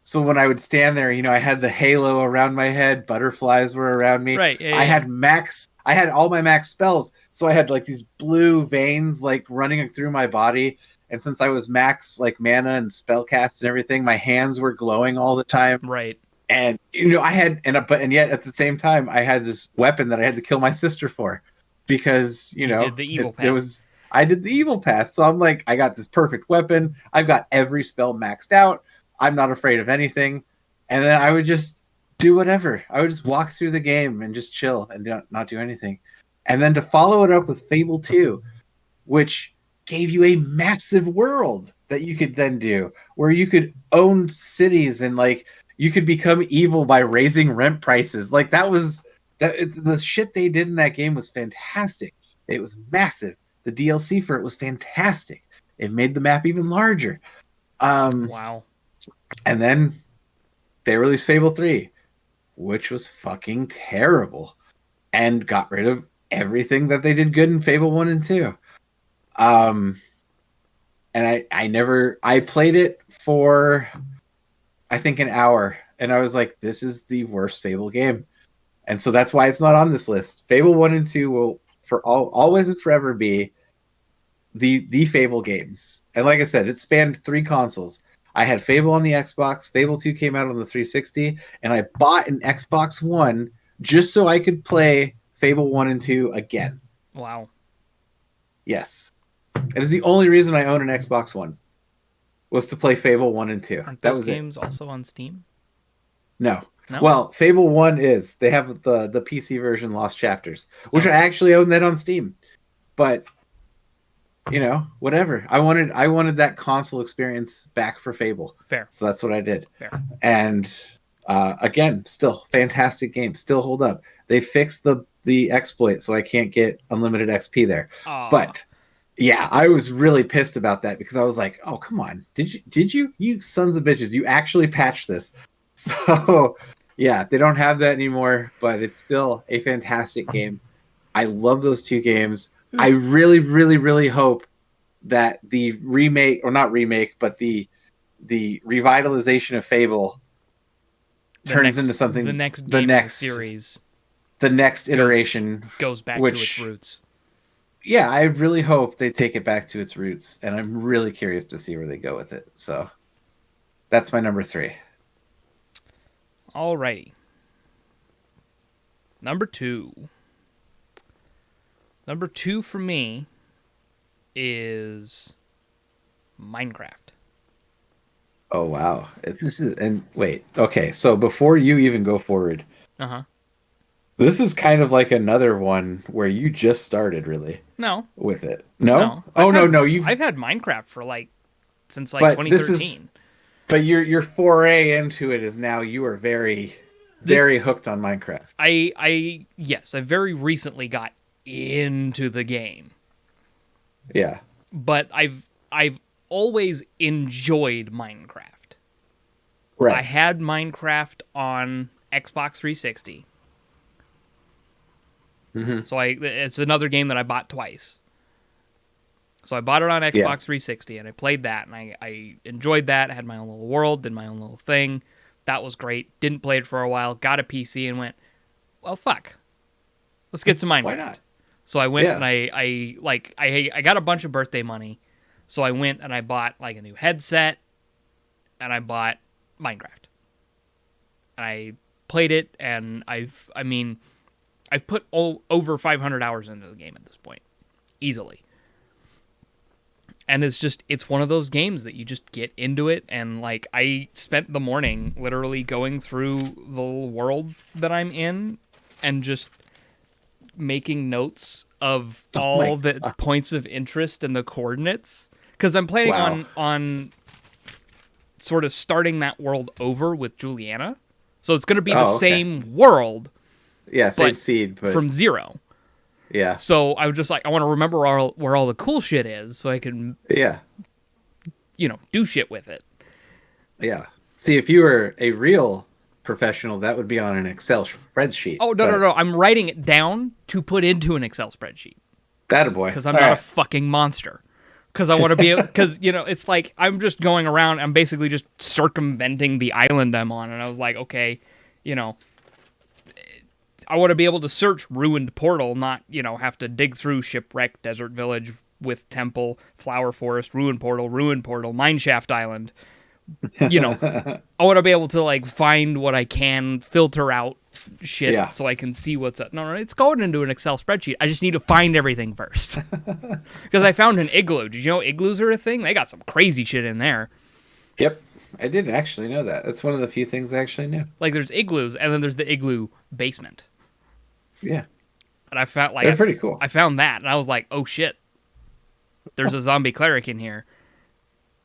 S2: So when I would stand there, I had the halo around my head, butterflies were around me.
S1: Right. Yeah,
S2: I had all my max spells, so I had like these blue veins like running through my body. And since I was max like mana and spell cast and everything, my hands were glowing all the time.
S1: Right.
S2: And I had and yet at the same time I had this weapon that I had to kill my sister for because
S1: you did the evil path.
S2: I did the evil path. So I'm like, I got this perfect weapon. I've got every spell maxed out. I'm not afraid of anything. And then I would just do whatever. I would just walk through the game and just chill and not do anything. And then to follow it up with Fable 2, which gave you a massive world that you could then do, where you could own cities and like you could become evil by raising rent prices. Like the shit they did in that game was fantastic. It was massive. The DLC for it was fantastic. It made the map even larger.
S1: Wow.
S2: And then they released Fable 3, which was fucking terrible and got rid of everything that they did good in Fable 1 and 2. And I played it for, I think, an hour, and I was like, this is the worst Fable game. And so that's why it's not on this list. Fable 1 and 2 will always and forever be the Fable games. And like I said, it spanned 3 consoles. I had Fable on the Xbox, Fable 2 came out on the 360, and I bought an Xbox One just so I could play Fable 1 and 2 again.
S1: Wow.
S2: Yes. It is the only reason I own an Xbox One, was to play Fable 1 and 2.
S1: Aren't
S2: that
S1: those
S2: was
S1: games
S2: it.
S1: also on Steam?
S2: No.
S1: No?
S2: Well, Fable 1 is. They have the PC version Lost Chapters, which I actually own that on Steam. But whatever. I wanted that console experience back for Fable.
S1: Fair.
S2: So that's what I did.
S1: Fair.
S2: And again, still fantastic game. Still hold up. They fixed the exploit, so I can't get unlimited XP there.
S1: Aww.
S2: But yeah, I was really pissed about that because I was like, oh, come on. Did you sons of bitches, you actually patched this. So, yeah, they don't have that anymore, but it's still a fantastic game. I love those two games. I really, really, really hope that the remake, or not remake, but the revitalization of Fable turns into
S1: The
S2: something,
S1: next game in the series
S2: the next iteration
S1: goes back to its
S2: which
S1: roots.
S2: yeah, I really hope they take it back to its roots, and I'm really curious to see where they go with it. So that's my number 3.
S1: Alrighty. Number 2. Number 2 for me is Minecraft.
S2: Oh wow. This is, and wait, okay, so before you even go forward,
S1: Uh-huh.
S2: this is kind of like another one where you just started really
S1: No.
S2: with it. No?
S1: No.
S2: Oh no,
S1: had,
S2: no, you've
S1: I've had Minecraft for since
S2: but
S1: 2013.
S2: this is but your foray into it is now you are very hooked on Minecraft.
S1: Yes, I very recently got into the game.
S2: Yeah.
S1: But I've always enjoyed Minecraft.
S2: Right.
S1: I had Minecraft on Xbox 360.
S2: Mm-hmm.
S1: So it's another game that I bought twice. So I bought it on Xbox 360 and I played that and I enjoyed that. I had my own little world, did my own little thing. That was great. Didn't play it for a while. Got a PC and went, well, fuck. Let's get some Minecraft.
S2: Why not?
S1: So I went and I got a bunch of birthday money. So I went and I bought like a new headset and I bought Minecraft. And I played it and I've put over 500 hours into the game at this point. Easily. And it's one of those games that you just get into it. And like, I spent the morning literally going through the world that I'm in and just making notes of all the points of interest and the coordinates. Because I'm planning on sort of starting that world over with Juliana. So it's going to be the same world.
S2: Yeah, same seed. But
S1: from zero.
S2: Yeah.
S1: So I was just like, I want to remember where all the cool shit is so I can, do shit with it.
S2: Yeah. See, if you were a real professional, that would be on an Excel spreadsheet.
S1: Oh, no. I'm writing it down to put into an Excel spreadsheet.
S2: That a boy.
S1: Because I'm not a fucking monster. Because I want to be, because, it's like, I'm just going around, I'm basically just circumventing the island I'm on. And I was like, okay, I want to be able to search Ruined Portal, not, have to dig through Shipwreck, Desert Village, with Temple, Flower Forest, Ruined Portal, Mineshaft Island. I want to be able to, like, find what I can, filter out shit so I can see what's up. No, it's going into an Excel spreadsheet. I just need to find everything first. Because I found an igloo. Did you know igloos are a thing? They got some crazy shit in there.
S2: Yep. I didn't actually know that. That's one of the few things I actually knew.
S1: Like, there's igloos, and then there's the igloo basement.
S2: Yeah.
S1: And I found, like...
S2: They're pretty cool.
S1: I found that, and I was like, oh, shit. There's a zombie cleric in here.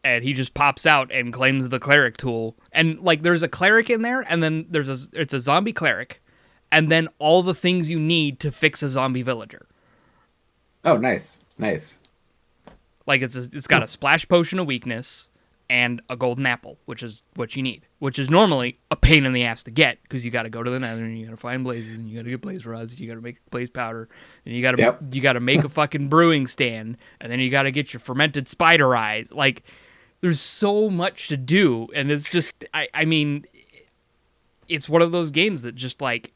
S1: And he just pops out and claims the cleric tool. And, like, there's a cleric in there, and then it's a zombie cleric, and then all the things you need to fix a zombie villager.
S2: Oh, nice. Nice.
S1: Like, it's got a splash potion of weakness and a golden apple, which is what you need. Which is normally a pain in the ass to get, because you got to go to the nether, and you got to find blazes, and you got to get blaze rods, and you got to make blaze powder, and you got to make a fucking brewing stand, and then you got to get your fermented spider eyes. Like, there's so much to do, and it's just, I mean, it's one of those games that just, like,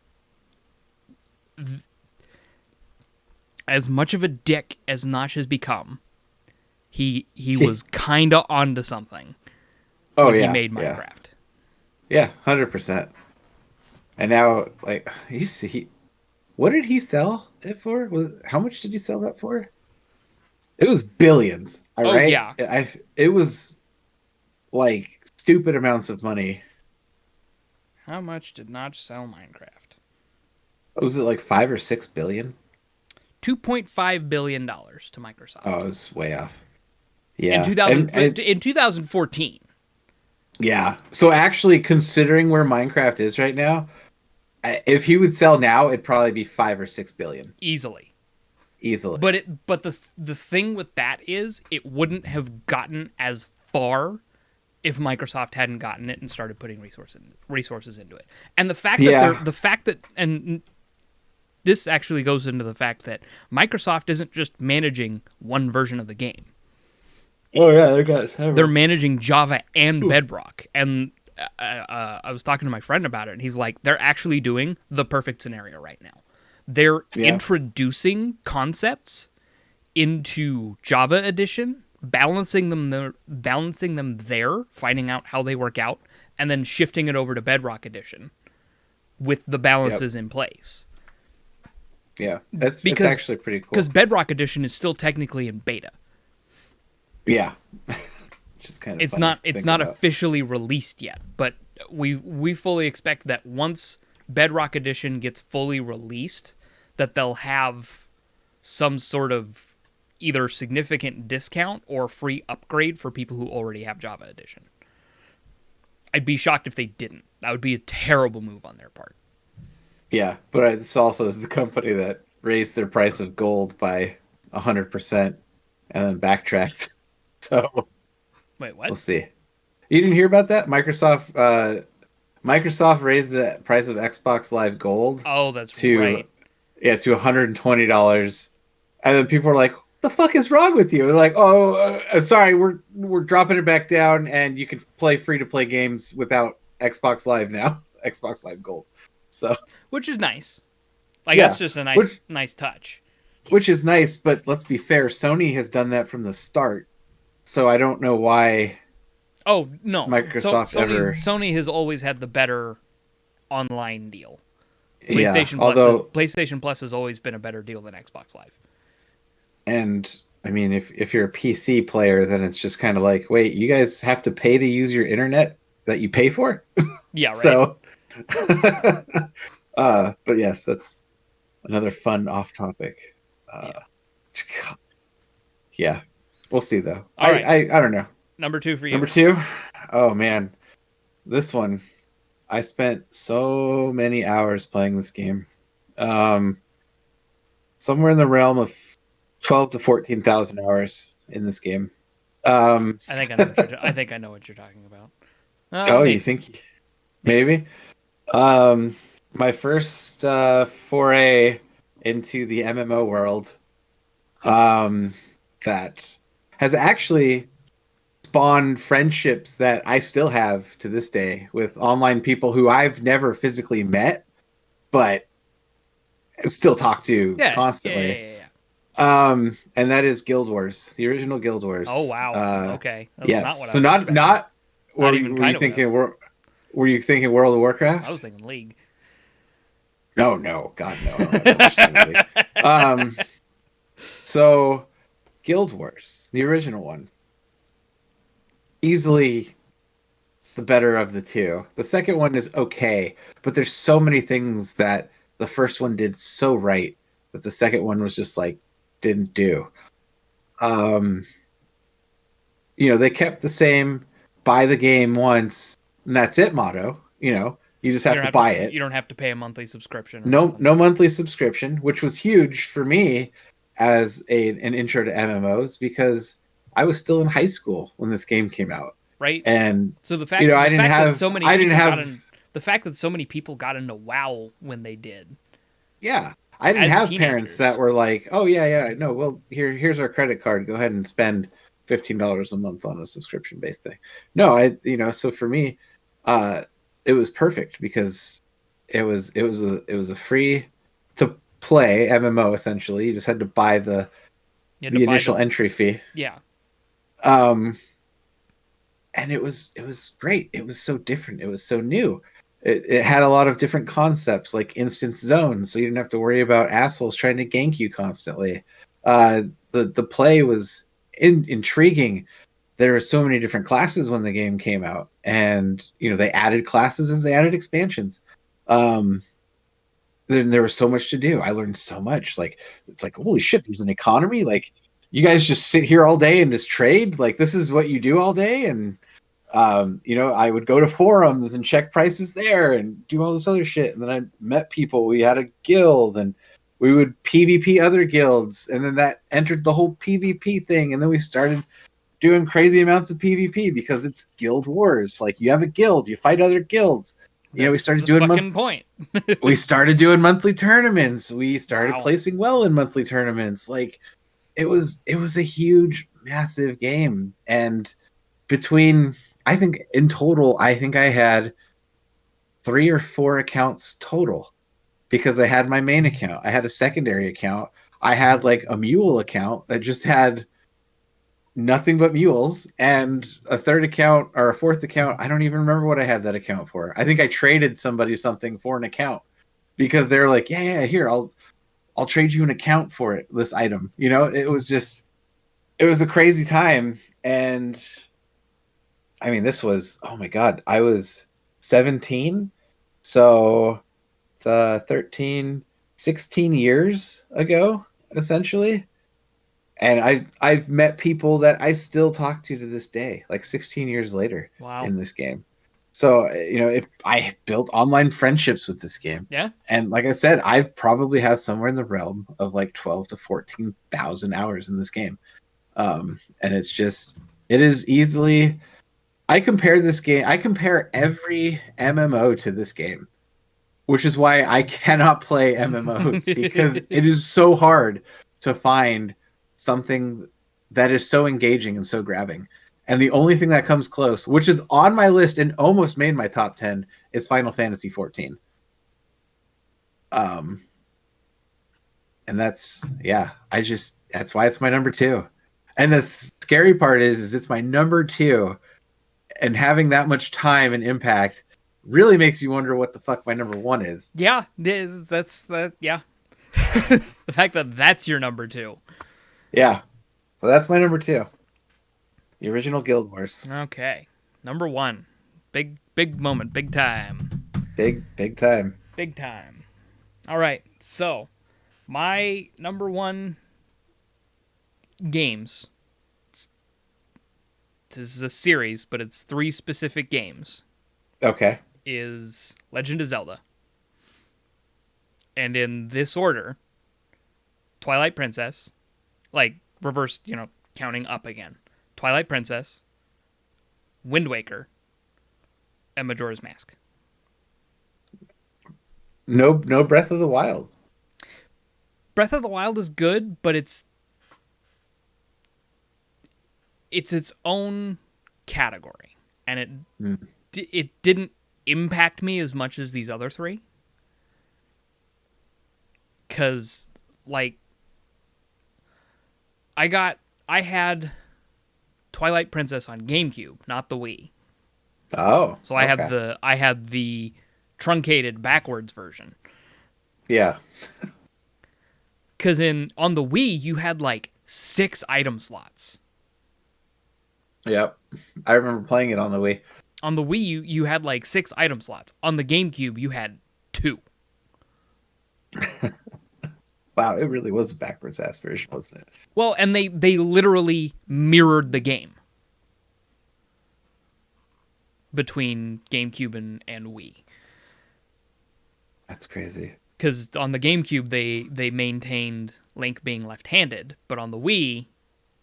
S1: as much of a dick as Notch has become, he was kind of onto something when he made Minecraft.
S2: Yeah, 100%. And now, like, you see, what did he sell it for? How much did he sell that for? It was billions. Right?
S1: Yeah.
S2: It was like stupid amounts of money.
S1: How much did Notch sell Minecraft?
S2: Was it like 5 or 6 billion?
S1: $2.5 billion to Microsoft.
S2: Oh, it was way off. Yeah.
S1: In 2014.
S2: Yeah. So actually, considering where Minecraft is right now, if he would sell now, it'd probably be 5 or 6 billion.
S1: Easily.
S2: But
S1: the thing with that is, it wouldn't have gotten as far if Microsoft hadn't gotten it and started putting resources into it. And the fact that and this actually goes into the fact that Microsoft isn't just managing one version of the game.
S2: Oh yeah,
S1: they're managing Java and Bedrock. And I was talking to my friend about it, and he's like, they're actually doing the perfect scenario right now. They're introducing concepts into Java Edition, balancing them there, finding out how they work out, and then shifting it over to Bedrock Edition with the balances in place.
S2: Yeah, it's actually pretty cool.
S1: Because Bedrock Edition is still technically in beta.
S2: Yeah, just kind of.
S1: It's not officially released yet, but we fully expect that once Bedrock Edition gets fully released, that they'll have some sort of either significant discount or free upgrade for people who already have Java Edition. I'd be shocked if they didn't. That would be a terrible move on their part.
S2: Yeah, but this also is the company that raised their price of gold by 100% and then backtracked. So,
S1: wait, what?
S2: We'll see. You didn't hear about that? Microsoft raised the price of Xbox Live Gold.
S1: Oh, that's right.
S2: Yeah, to $120, and then people are like, "What the fuck is wrong with you?" They're like, "Oh, sorry, we're dropping it back down, and you can play free-to-play games without Xbox Live now, Xbox Live Gold." So,
S1: which is nice. That's just a nice touch.
S2: Which is nice, but let's be fair, Sony has done that from the start. So I don't know why.
S1: Oh no,
S2: Sony
S1: has always had the better online deal. PlayStation Plus has always been a better deal than Xbox Live.
S2: And I mean, if you're a PC player, then it's just kind of like, wait, you guys have to pay to use your internet that you pay for?
S1: Yeah, right.
S2: So, but yes, that's another fun off topic. Yeah. We'll see though.
S1: All right.
S2: I don't know.
S1: Number 2 for you.
S2: Number 2? Oh man. This one. I spent so many hours playing this game. Somewhere in the realm of 12 to 14,000 hours in this game.
S1: I think I know what you're talking about.
S2: Maybe. You think maybe? My first foray into the MMO world that has actually spawned friendships that I still have to this day with online people who I've never physically met, but still talk to constantly.
S1: Yeah.
S2: And that is Guild Wars, the original Guild Wars.
S1: Oh wow. Okay.
S2: Yes. Not were you thinking World of Warcraft?
S1: I was thinking League.
S2: No, God no. So Guild Wars, the original one, easily the better of the two. The second one is okay, but there's so many things that the first one did so right that the second one was just like didn't do. They kept the same buy the game once and that's it motto. You just have to buy it.
S1: You don't have to pay a monthly subscription.
S2: No monthly subscription, which was huge for me as an intro to MMOs because I was still in high school when this game came out.
S1: Right.
S2: And
S1: so the fact that so many people got into WoW when they did.
S2: Yeah. I didn't have parents that were like, "Oh yeah, no, well here's our credit card. Go ahead and spend $15 a month on a subscription based thing." No, so for me, it was perfect because it was a free to play MMO essentially. You just had to buy the initial entry fee.
S1: Yeah.
S2: And it was great. It was so different. It was so new. It had a lot of different concepts like instance zones, so you didn't have to worry about assholes trying to gank you constantly. The play was intriguing. There are so many different classes when the game came out, and they added classes as they added expansions. Then there was so much to do. I learned so much. Like it's like, holy shit, there's an economy. Like you guys just sit here all day and just trade. Like this is what you do all day. And I would go to forums and check prices there and do all this other shit. And then I met people. We had a guild and we would PvP other guilds, and then that entered the whole PvP thing. And then we started doing crazy amounts of PvP because it's Guild Wars. Like, you have a guild, you fight other guilds. You know, we started doing
S1: fucking point.
S2: we started doing monthly tournaments. We started
S1: Wow.
S2: placing well in monthly tournaments. Like, it was a huge, massive game. And between, I think in total, I think I had 3 or 4 accounts total, because I had my main account, I had a secondary account, I had like a mule account that just had nothing but mules, and a third account or a fourth account. I don't even remember what I had that account for. I think I traded somebody something for an account because they're like, yeah, here, I'll trade you an account for it, this item. You know, it was a crazy time. And I mean, this was, oh my God, I was 17. So it's 13, 16 years ago, essentially. And I've met people that I still talk to this day, like 16 years later.
S1: Wow.
S2: In this game. So, you know, I built online friendships with this game.
S1: Yeah.
S2: And like I said, I've probably have somewhere in the realm of like 12 to 14,000 hours in this game. And it's just, it is easily, I compare every MMO to this game, which is why I cannot play MMOs, because it is so hard to find something that is so engaging and so grabbing. And the only thing that comes close, which is on my list and almost made my top 10, is Final Fantasy 14. And that's why it's my number 2. And the scary part is it's my number 2, and having that much time and impact really makes you wonder what the fuck my number 1 is.
S1: Yeah, that's that. Yeah, the fact that that's your number 2.
S2: Yeah, so that's my number 2. The original Guild Wars.
S1: Okay, number 1, big moment, big time,
S2: big time,
S1: big time. All right, so my number 1 games. This is a series, but it's 3 specific games.
S2: Okay.
S1: Is Legend of Zelda. And in this order, Twilight Princess, like reverse, counting up again. Twilight Princess, Wind Waker, and Majora's Mask.
S2: No Breath of the Wild.
S1: Breath of the Wild is good, but it's its own category, and it didn't impact me as much as these other 3. Cause like I had Twilight Princess on GameCube, not the Wii.
S2: Oh.
S1: So I had the truncated backwards version.
S2: Yeah.
S1: Cause on the Wii you had like 6 item slots.
S2: Yep. I remember playing it on the Wii.
S1: On the Wii, you had like 6 item slots. On the GameCube, you had 2.
S2: Wow, it really was a backwards ass version, wasn't it?
S1: Well, and they literally mirrored the game between GameCube and Wii.
S2: That's crazy.
S1: Because on the GameCube, they maintained Link being left-handed, but on the Wii,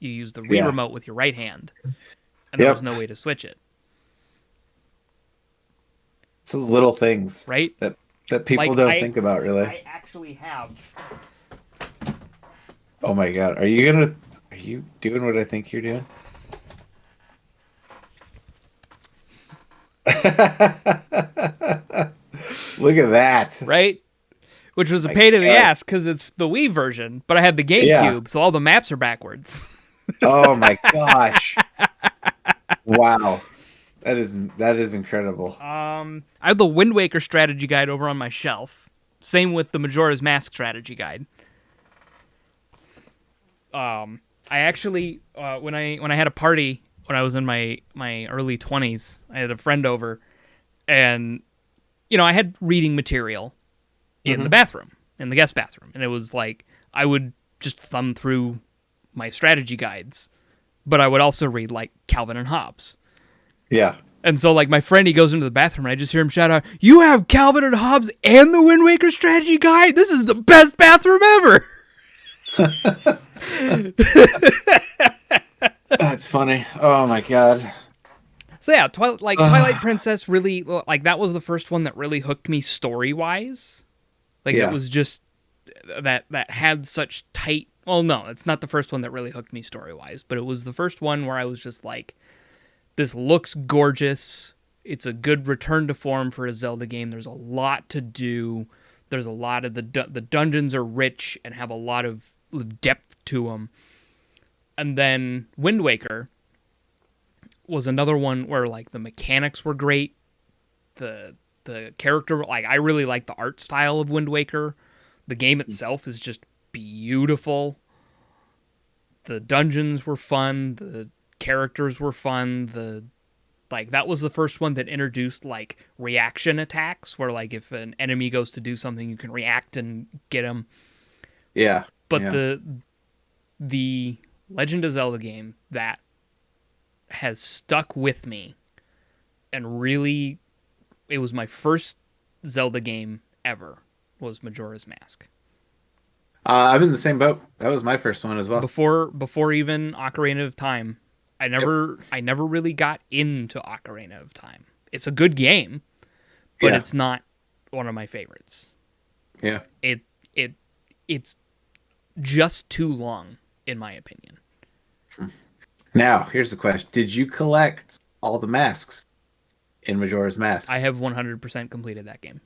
S1: you use the Wii remote with your right hand, and there was no way to switch it.
S2: It's those little things,
S1: right?
S2: That people don't think about, really.
S1: I actually have.
S2: Oh my God, are you doing what I think you're doing? Look at that,
S1: right? Which was a pain in the ass because it's the Wii version, but I had the GameCube, so all the maps are backwards.
S2: Oh my gosh! Wow, that is incredible.
S1: I have the Wind Waker strategy guide over on my shelf. Same with the Majora's Mask strategy guide. I actually when I had a party when I was in my early 20s, I had a friend over, and I had reading material in the bathroom, in the guest bathroom, and it was like I would just thumb through my strategy guides, but I would also read like Calvin and Hobbes.
S2: Yeah.
S1: And so like my friend, he goes into the bathroom and I just hear him shout out, "You have Calvin and Hobbes and the Wind Waker strategy guide? This is the best bathroom ever."
S2: That's funny. Oh my god.
S1: So yeah, Twilight Princess really like that was the first one that really hooked me story wise. Like that
S2: Yeah.
S1: was just that had such tight. Well, no, it's not the first one that really hooked me story wise, but it was the first one where I was just like, this looks gorgeous. It's a good return to form for a Zelda game. There's a lot to do. There's a lot of the dungeons are rich and have a lot of depth to them. And then Wind Waker was another one where like the mechanics were great. The character, like I really like the art style of Wind Waker. The game itself is just beautiful. The dungeons were fun. The characters were fun. That was the first one that introduced like reaction attacks, where like if an enemy goes to do something, you can react and get them.
S2: Yeah.
S1: But
S2: Yeah.
S1: the Legend of Zelda game that has stuck with me, and really, it was my first Zelda game ever, was Majora's Mask.
S2: I'm in the same boat. That was my first one as well.
S1: Before even Ocarina of Time, I
S2: Yep.
S1: never really got into Ocarina of Time. It's a good game, but
S2: Yeah.
S1: it's not one of my favorites.
S2: Yeah.
S1: It it it's just too long, in my opinion.
S2: Now, here's the question. Did you collect all the masks in Majora's Mask?
S1: I have 100% completed that game.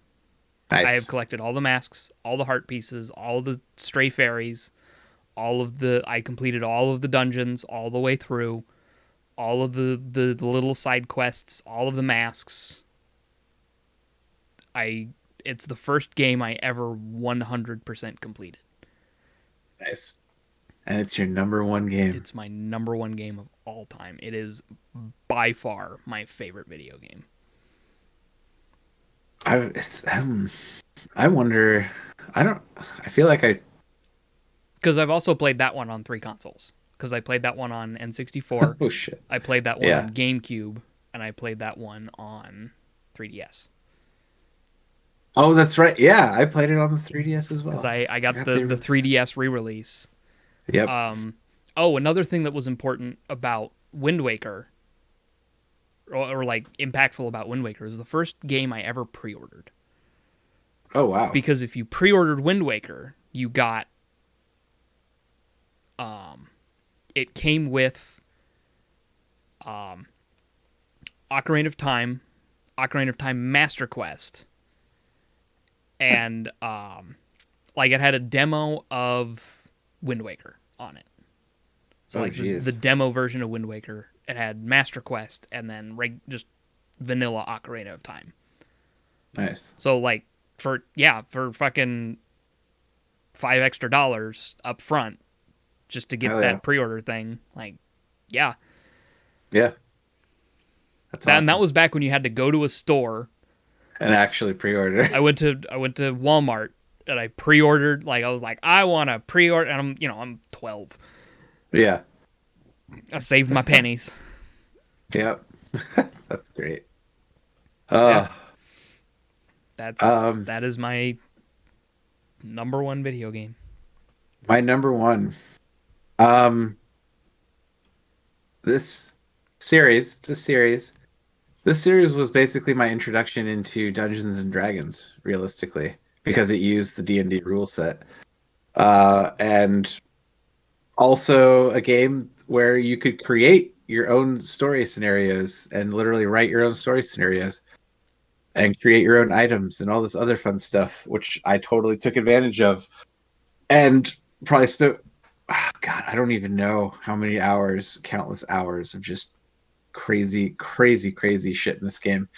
S1: I have
S2: Nice.
S1: collected all the masks, all the heart pieces, all the stray fairies, I completed all of the dungeons all the way through, all of the little side quests, all of the masks. It's the first game I ever 100% completed.
S2: Nice. And it's your number one game.
S1: It's my number one game of all time. It is by far my favorite video game.
S2: I wonder. I feel like I.
S1: Because I've also played that one on 3 consoles. Because I played that one on N64,
S2: Oh shit.
S1: I played that one
S2: Yeah.
S1: on GameCube, and I played that one on 3DS.
S2: Oh, that's right. Yeah, I played it on the 3DS as well.
S1: Because I got
S2: Forgot
S1: the
S2: they released-
S1: 3DS re-release.
S2: Yep.
S1: Another thing that was important about Wind Waker, or like impactful about Wind Waker, is the first game I ever pre-ordered.
S2: Oh wow.
S1: Because if you pre-ordered Wind Waker, you got it came with Ocarina of Time Master Quest, and like it had a demo of Wind Waker on it. So
S2: Oh,
S1: like
S2: jeez.
S1: the demo version of Wind Waker, it had Master Quest and then just vanilla Ocarina of Time.
S2: Nice.
S1: So like for fucking $5 extra up front just to get
S2: Hell
S1: that
S2: yeah.
S1: pre-order thing, like yeah.
S2: Yeah. That's awesome.
S1: And that was back when you had to go to a store.
S2: And actually pre-order.
S1: I went to Walmart and I pre-ordered, like I was like, I want to pre-order, and I'm 12.
S2: Yeah.
S1: I saved my pennies.
S2: Yep. That's great.
S1: Yeah. That's
S2: Um,
S1: that is my number one video game.
S2: My number one. This series, it's a series. This series was basically my introduction into Dungeons and Dragons, realistically, because it used the D&D rule set. And also a game where you could create your own story scenarios and literally write your own story scenarios and create your own items and all this other fun stuff, which I totally took advantage of. And probably spent, God, I don't even know how many hours, countless hours of just crazy shit in this game.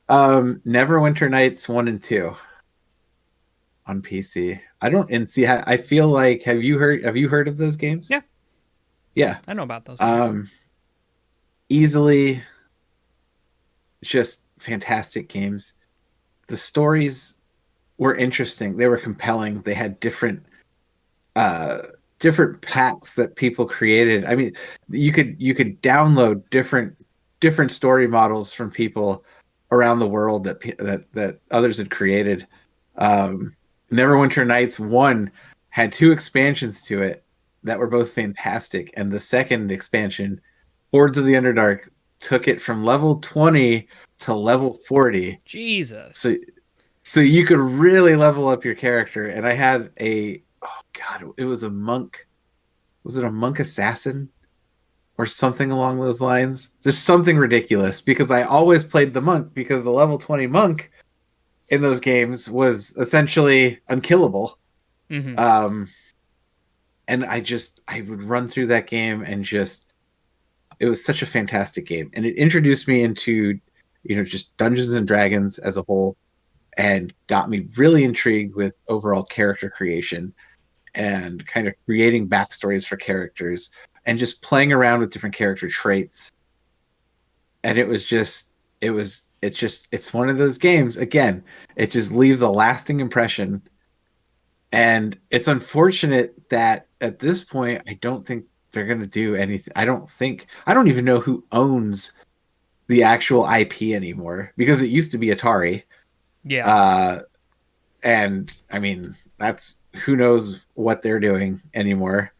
S2: Neverwinter Nights 1 and 2 on PC. I feel like, have you heard of those games?
S1: Yeah.
S2: Yeah.
S1: I know about those.
S2: Easily just fantastic games. The stories were interesting. They were compelling. They had different packs that people created. I mean, you could download different story models from people around the world that others had created. Neverwinter Nights 1 had 2 expansions to it that were both fantastic, and the second expansion Hordes of the Underdark took it from level 20 to level 40.
S1: Jesus.
S2: So you could really level up your character. And I had oh god, it was a monk. Was it a monk assassin? Or something along those lines. Just something ridiculous. Because I always played the monk, because the level 20 monk in those games was essentially unkillable.
S1: Mm-hmm.
S2: And I would run through that game and it was such a fantastic game. And it introduced me into, just Dungeons and Dragons as a whole, and got me really intrigued with overall character creation and kind of creating backstories for characters and just playing around with different character traits. And it's one of those games, again, it just leaves a lasting impression. And it's unfortunate that at this point, I don't think they're going to do anything. I don't even know who owns the actual IP anymore, because it used to be Atari.
S1: Yeah.
S2: And I mean, who knows what they're doing anymore.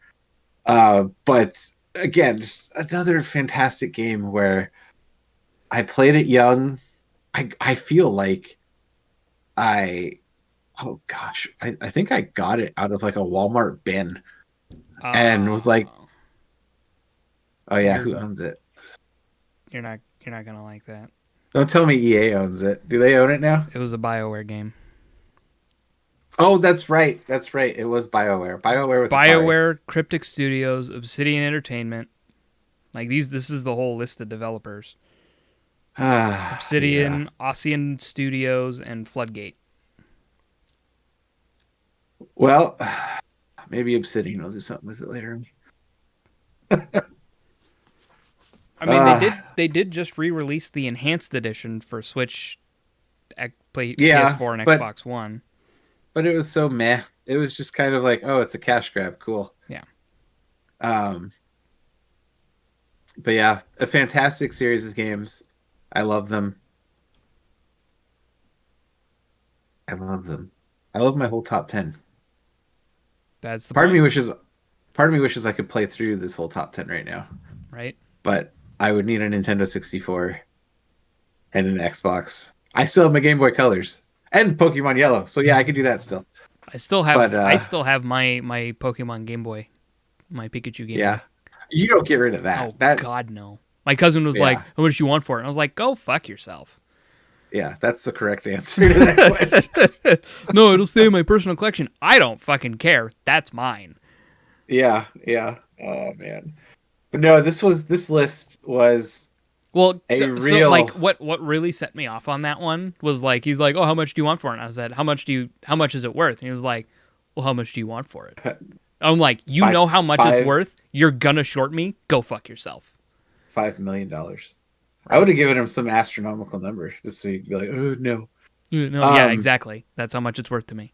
S2: But again, just another fantastic game where I played it young. I feel like oh gosh, I think I got it out of like a Walmart bin and was like, oh yeah, who owns it?
S1: You're not gonna like that.
S2: Don't tell me EA owns it. Do they own it now?
S1: It was a BioWare game.
S2: Oh, that's right. That's right. It was BioWare. BioWare with
S1: BioWare,
S2: Atari.
S1: Cryptic Studios, Obsidian Entertainment. Like this is the whole list of developers. Obsidian,
S2: Yeah.
S1: Ocean Studios, and Floodgate.
S2: Well, maybe Obsidian will do something with it later.
S1: I mean, they did just re-release the enhanced edition for Switch, PS4, and Xbox One.
S2: But it was so meh. It was just kind of like, oh, it's a cash grab, cool.
S1: Yeah.
S2: But yeah, a fantastic series of games. I love them. I love them. I love my whole top 10.
S1: That's the
S2: part
S1: point.
S2: of me wishes I could play through this whole top 10 right now.
S1: Right.
S2: But I would need a Nintendo 64 and an Xbox. I still have my Game Boy Colors and Pokemon Yellow. So yeah, I could do that still.
S1: I still have my Pokemon Game Boy, my Pikachu Game
S2: Yeah.
S1: Boy.
S2: You don't get rid of that.
S1: Oh God, no. My cousin was like, "How much do you want for it?" And I was like, "Go fuck yourself."
S2: Yeah, that's the correct answer to that question.
S1: No, it'll stay in my personal collection. I don't fucking care. That's mine.
S2: Yeah. Oh man. But no, this list was
S1: well.
S2: so
S1: like what really set me off on that one was like he's like, "Oh, how much do you want for it?" And I said, How much is it worth?" And he was like, "Well, how much do you want for it?" I'm like, "You know how much it's worth? You're gonna short me? Go fuck yourself."
S2: $5 million. I would have given him some astronomical number just so you'd be like, oh no.
S1: No, yeah, exactly. That's how much it's worth to me.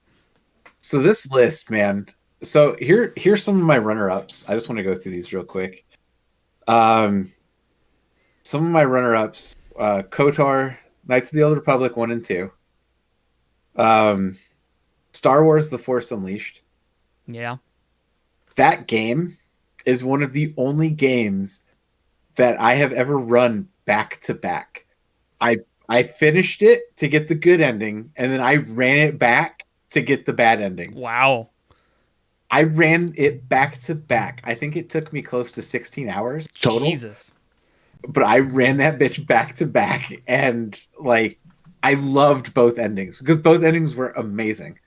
S2: So this list, man. So here's some of my runner-ups. I just want to go through these real quick. Some of my runner-ups: KOTOR, Knights of the Old Republic 1 and 2, Star Wars: The Force Unleashed.
S1: Yeah,
S2: that game is one of the only games that I have ever run back to back. I finished it to get the good ending, and then I ran it back to get the bad ending.
S1: Wow.
S2: I ran it back to back. I think it took me close to 16 hours total.
S1: Jesus.
S2: But I ran that bitch back to back, and like I loved both endings because both endings were amazing.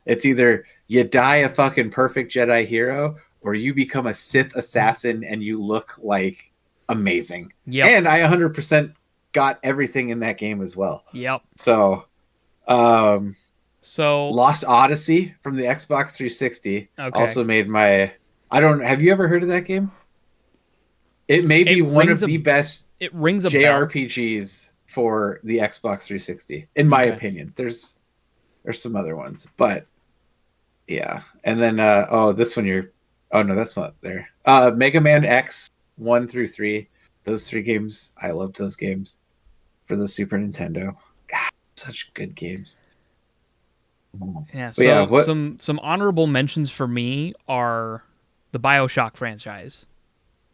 S2: It's either you die a fucking perfect Jedi hero, or you become a Sith assassin and you look like amazing.
S1: Yeah.
S2: And I 100% got everything in that game as well.
S1: Yep.
S2: So,
S1: so
S2: Lost Odyssey from the Xbox 360 also made my. Have you ever heard of that game? It may be one of the best.
S1: It rings a
S2: JRPGs for the Xbox 360, in my opinion. There's some other ones, but yeah. And then this one oh no, that's not there. Mega Man X 1 through 3. Those 3 games, I loved those games for the Super Nintendo. God, such good games.
S1: Yeah, so some honorable mentions for me are the BioShock franchise.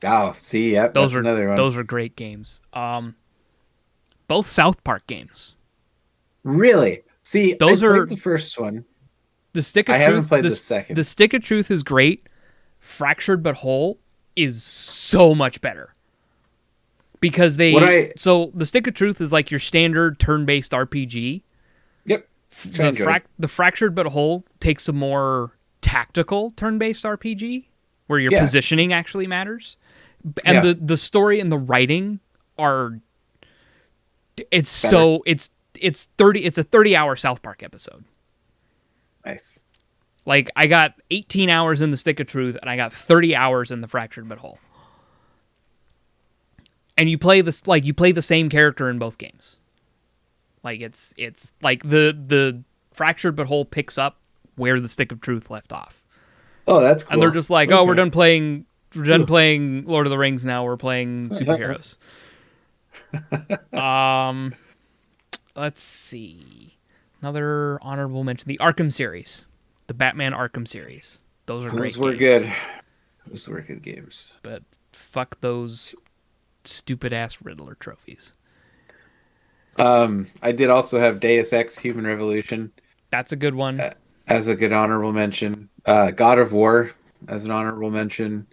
S2: Oh, see, yep,
S1: Those
S2: that's
S1: are
S2: another one.
S1: those are great games. Both South Park games.
S2: Really? See, I
S1: Those
S2: played
S1: are
S2: the first one.
S1: the Stick of
S2: I haven't
S1: Truth.
S2: played the
S1: The
S2: second.
S1: Stick of Truth is great. Fractured but Whole is so much better because so the Stick of Truth is like your standard turn-based RPG.
S2: Yep.
S1: The Fractured but Whole takes a more tactical turn-based RPG where your positioning actually matters, and the story and the writing are. It's better. So it's a 30-hour South Park episode.
S2: Nice.
S1: Like, I got 18 hours in the Stick of Truth, and I got 30 hours in the Fractured but Whole. And you play the same character in both games. Like, it's like the Fractured but Whole picks up where the Stick of Truth left off.
S2: Oh, that's cool.
S1: And they're just like, we're done playing Lord of the Rings now. We're playing superheroes. Let's see. Another honorable mention: the Arkham series, the Batman Arkham series. Those are great.
S2: Those were good. Those were good games.
S1: But fuck those stupid ass Riddler trophies.
S2: I did also have Deus Ex: Human Revolution.
S1: That's a good one.
S2: As a good honorable mention. God of War as an honorable mention.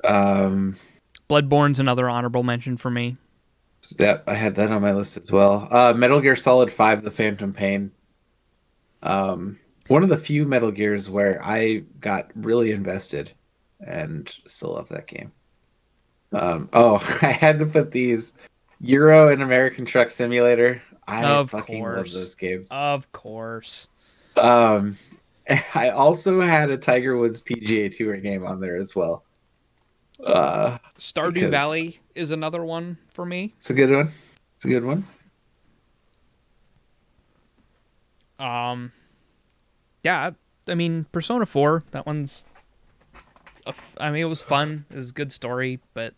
S1: Bloodborne's another honorable mention for me.
S2: Yeah, I had that on my list as well. Metal Gear Solid 5: The Phantom Pain. One of the few Metal Gears where I got really invested and still love that game. I had to put these Euro and American Truck Simulator. I fucking love those games.
S1: Of course.
S2: I also had a Tiger Woods PGA Tour game on there as well.
S1: Stardew Valley is another one for me.
S2: It's a good one. It's a good one.
S1: Yeah, I mean, Persona 4, that one's... it was fun. It was a good story, but...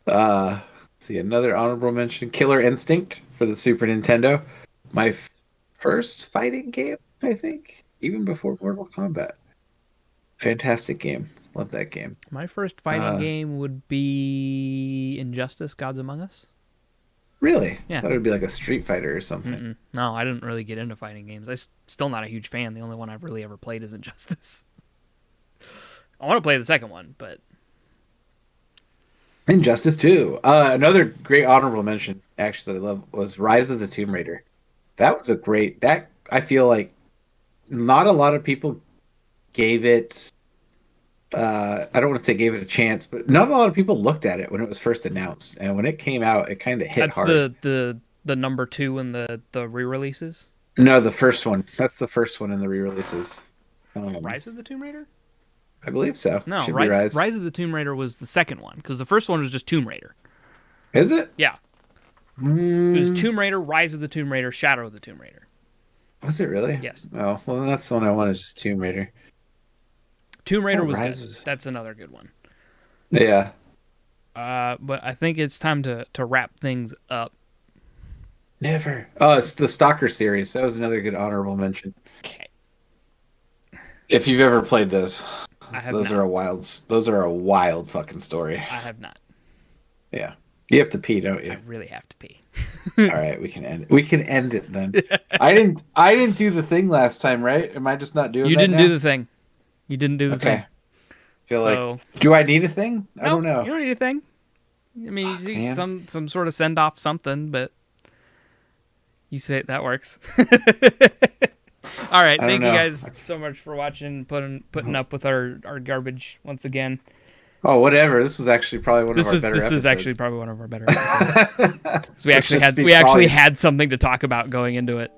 S2: Let's see, another honorable mention. Killer Instinct for the Super Nintendo. My first fighting game, I think. Even before Mortal Kombat. Fantastic game. Love that game.
S1: My first fighting game would be Injustice: Gods Among Us.
S2: Really?
S1: Yeah.
S2: I thought it would be like a Street Fighter or something.
S1: Mm-mm. No, I didn't really get into fighting games. I'm still not a huge fan. The only one I've really ever played is Injustice. I want to play the second one, but...
S2: Injustice 2. Another great honorable mention, actually, that I love, was Rise of the Tomb Raider. That was a great... That, I feel like, not a lot of people gave it... I don't want to say gave it a chance, but not a lot of people looked at it when it was first announced. And when it came out, it kind of hit hard.
S1: That's the number 2 in the re-releases?
S2: No, the first one. That's the first one in the re-releases.
S1: Rise of the Tomb Raider?
S2: I believe so.
S1: No, Rise of the Tomb Raider was the second one, because the first one was just Tomb Raider.
S2: Is it?
S1: Yeah. It was Tomb Raider, Rise of the Tomb Raider, Shadow of the Tomb Raider.
S2: Was it really?
S1: Yes.
S2: Oh, well, that's the one I wanted, just Tomb Raider.
S1: Tomb Raider was good. That's another good one.
S2: Yeah.
S1: But I think it's time to wrap things up.
S2: Never. Oh, it's the Stalker series. That was another good honorable mention.
S1: Okay.
S2: If you've ever played this,
S1: I have
S2: those
S1: not.
S2: Those are a wild fucking story.
S1: I have not.
S2: Yeah. You have to pee, don't you?
S1: I really have to pee.
S2: All right, we can end it. We can end it then. I didn't do the thing last time, right? Am I just not doing
S1: You
S2: that
S1: didn't
S2: now?
S1: do the thing. You didn't do the thing.
S2: Feel like, do I need a thing? I don't know.
S1: You don't need a thing. I mean, you need some sort of send off something, but you say that works. All right, thank you guys so much for watching, putting up with our garbage once again.
S2: Oh, whatever. This was actually probably one of our better episodes.
S1: This is actually probably one of our better episodes. So we actually had something to talk about going into it.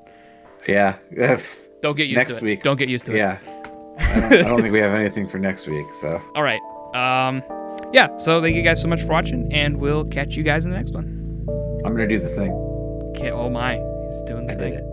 S2: Yeah.
S1: Don't get used
S2: next
S1: to it.
S2: week.
S1: Don't get used to it.
S2: Yeah. I don't think we have anything for next week, so.
S1: All right. Yeah, so thank you guys so much for watching, and we'll catch you guys in the next one.
S2: I'm going to do the thing.
S1: Okay, oh my. He's doing the thing.
S2: I did it.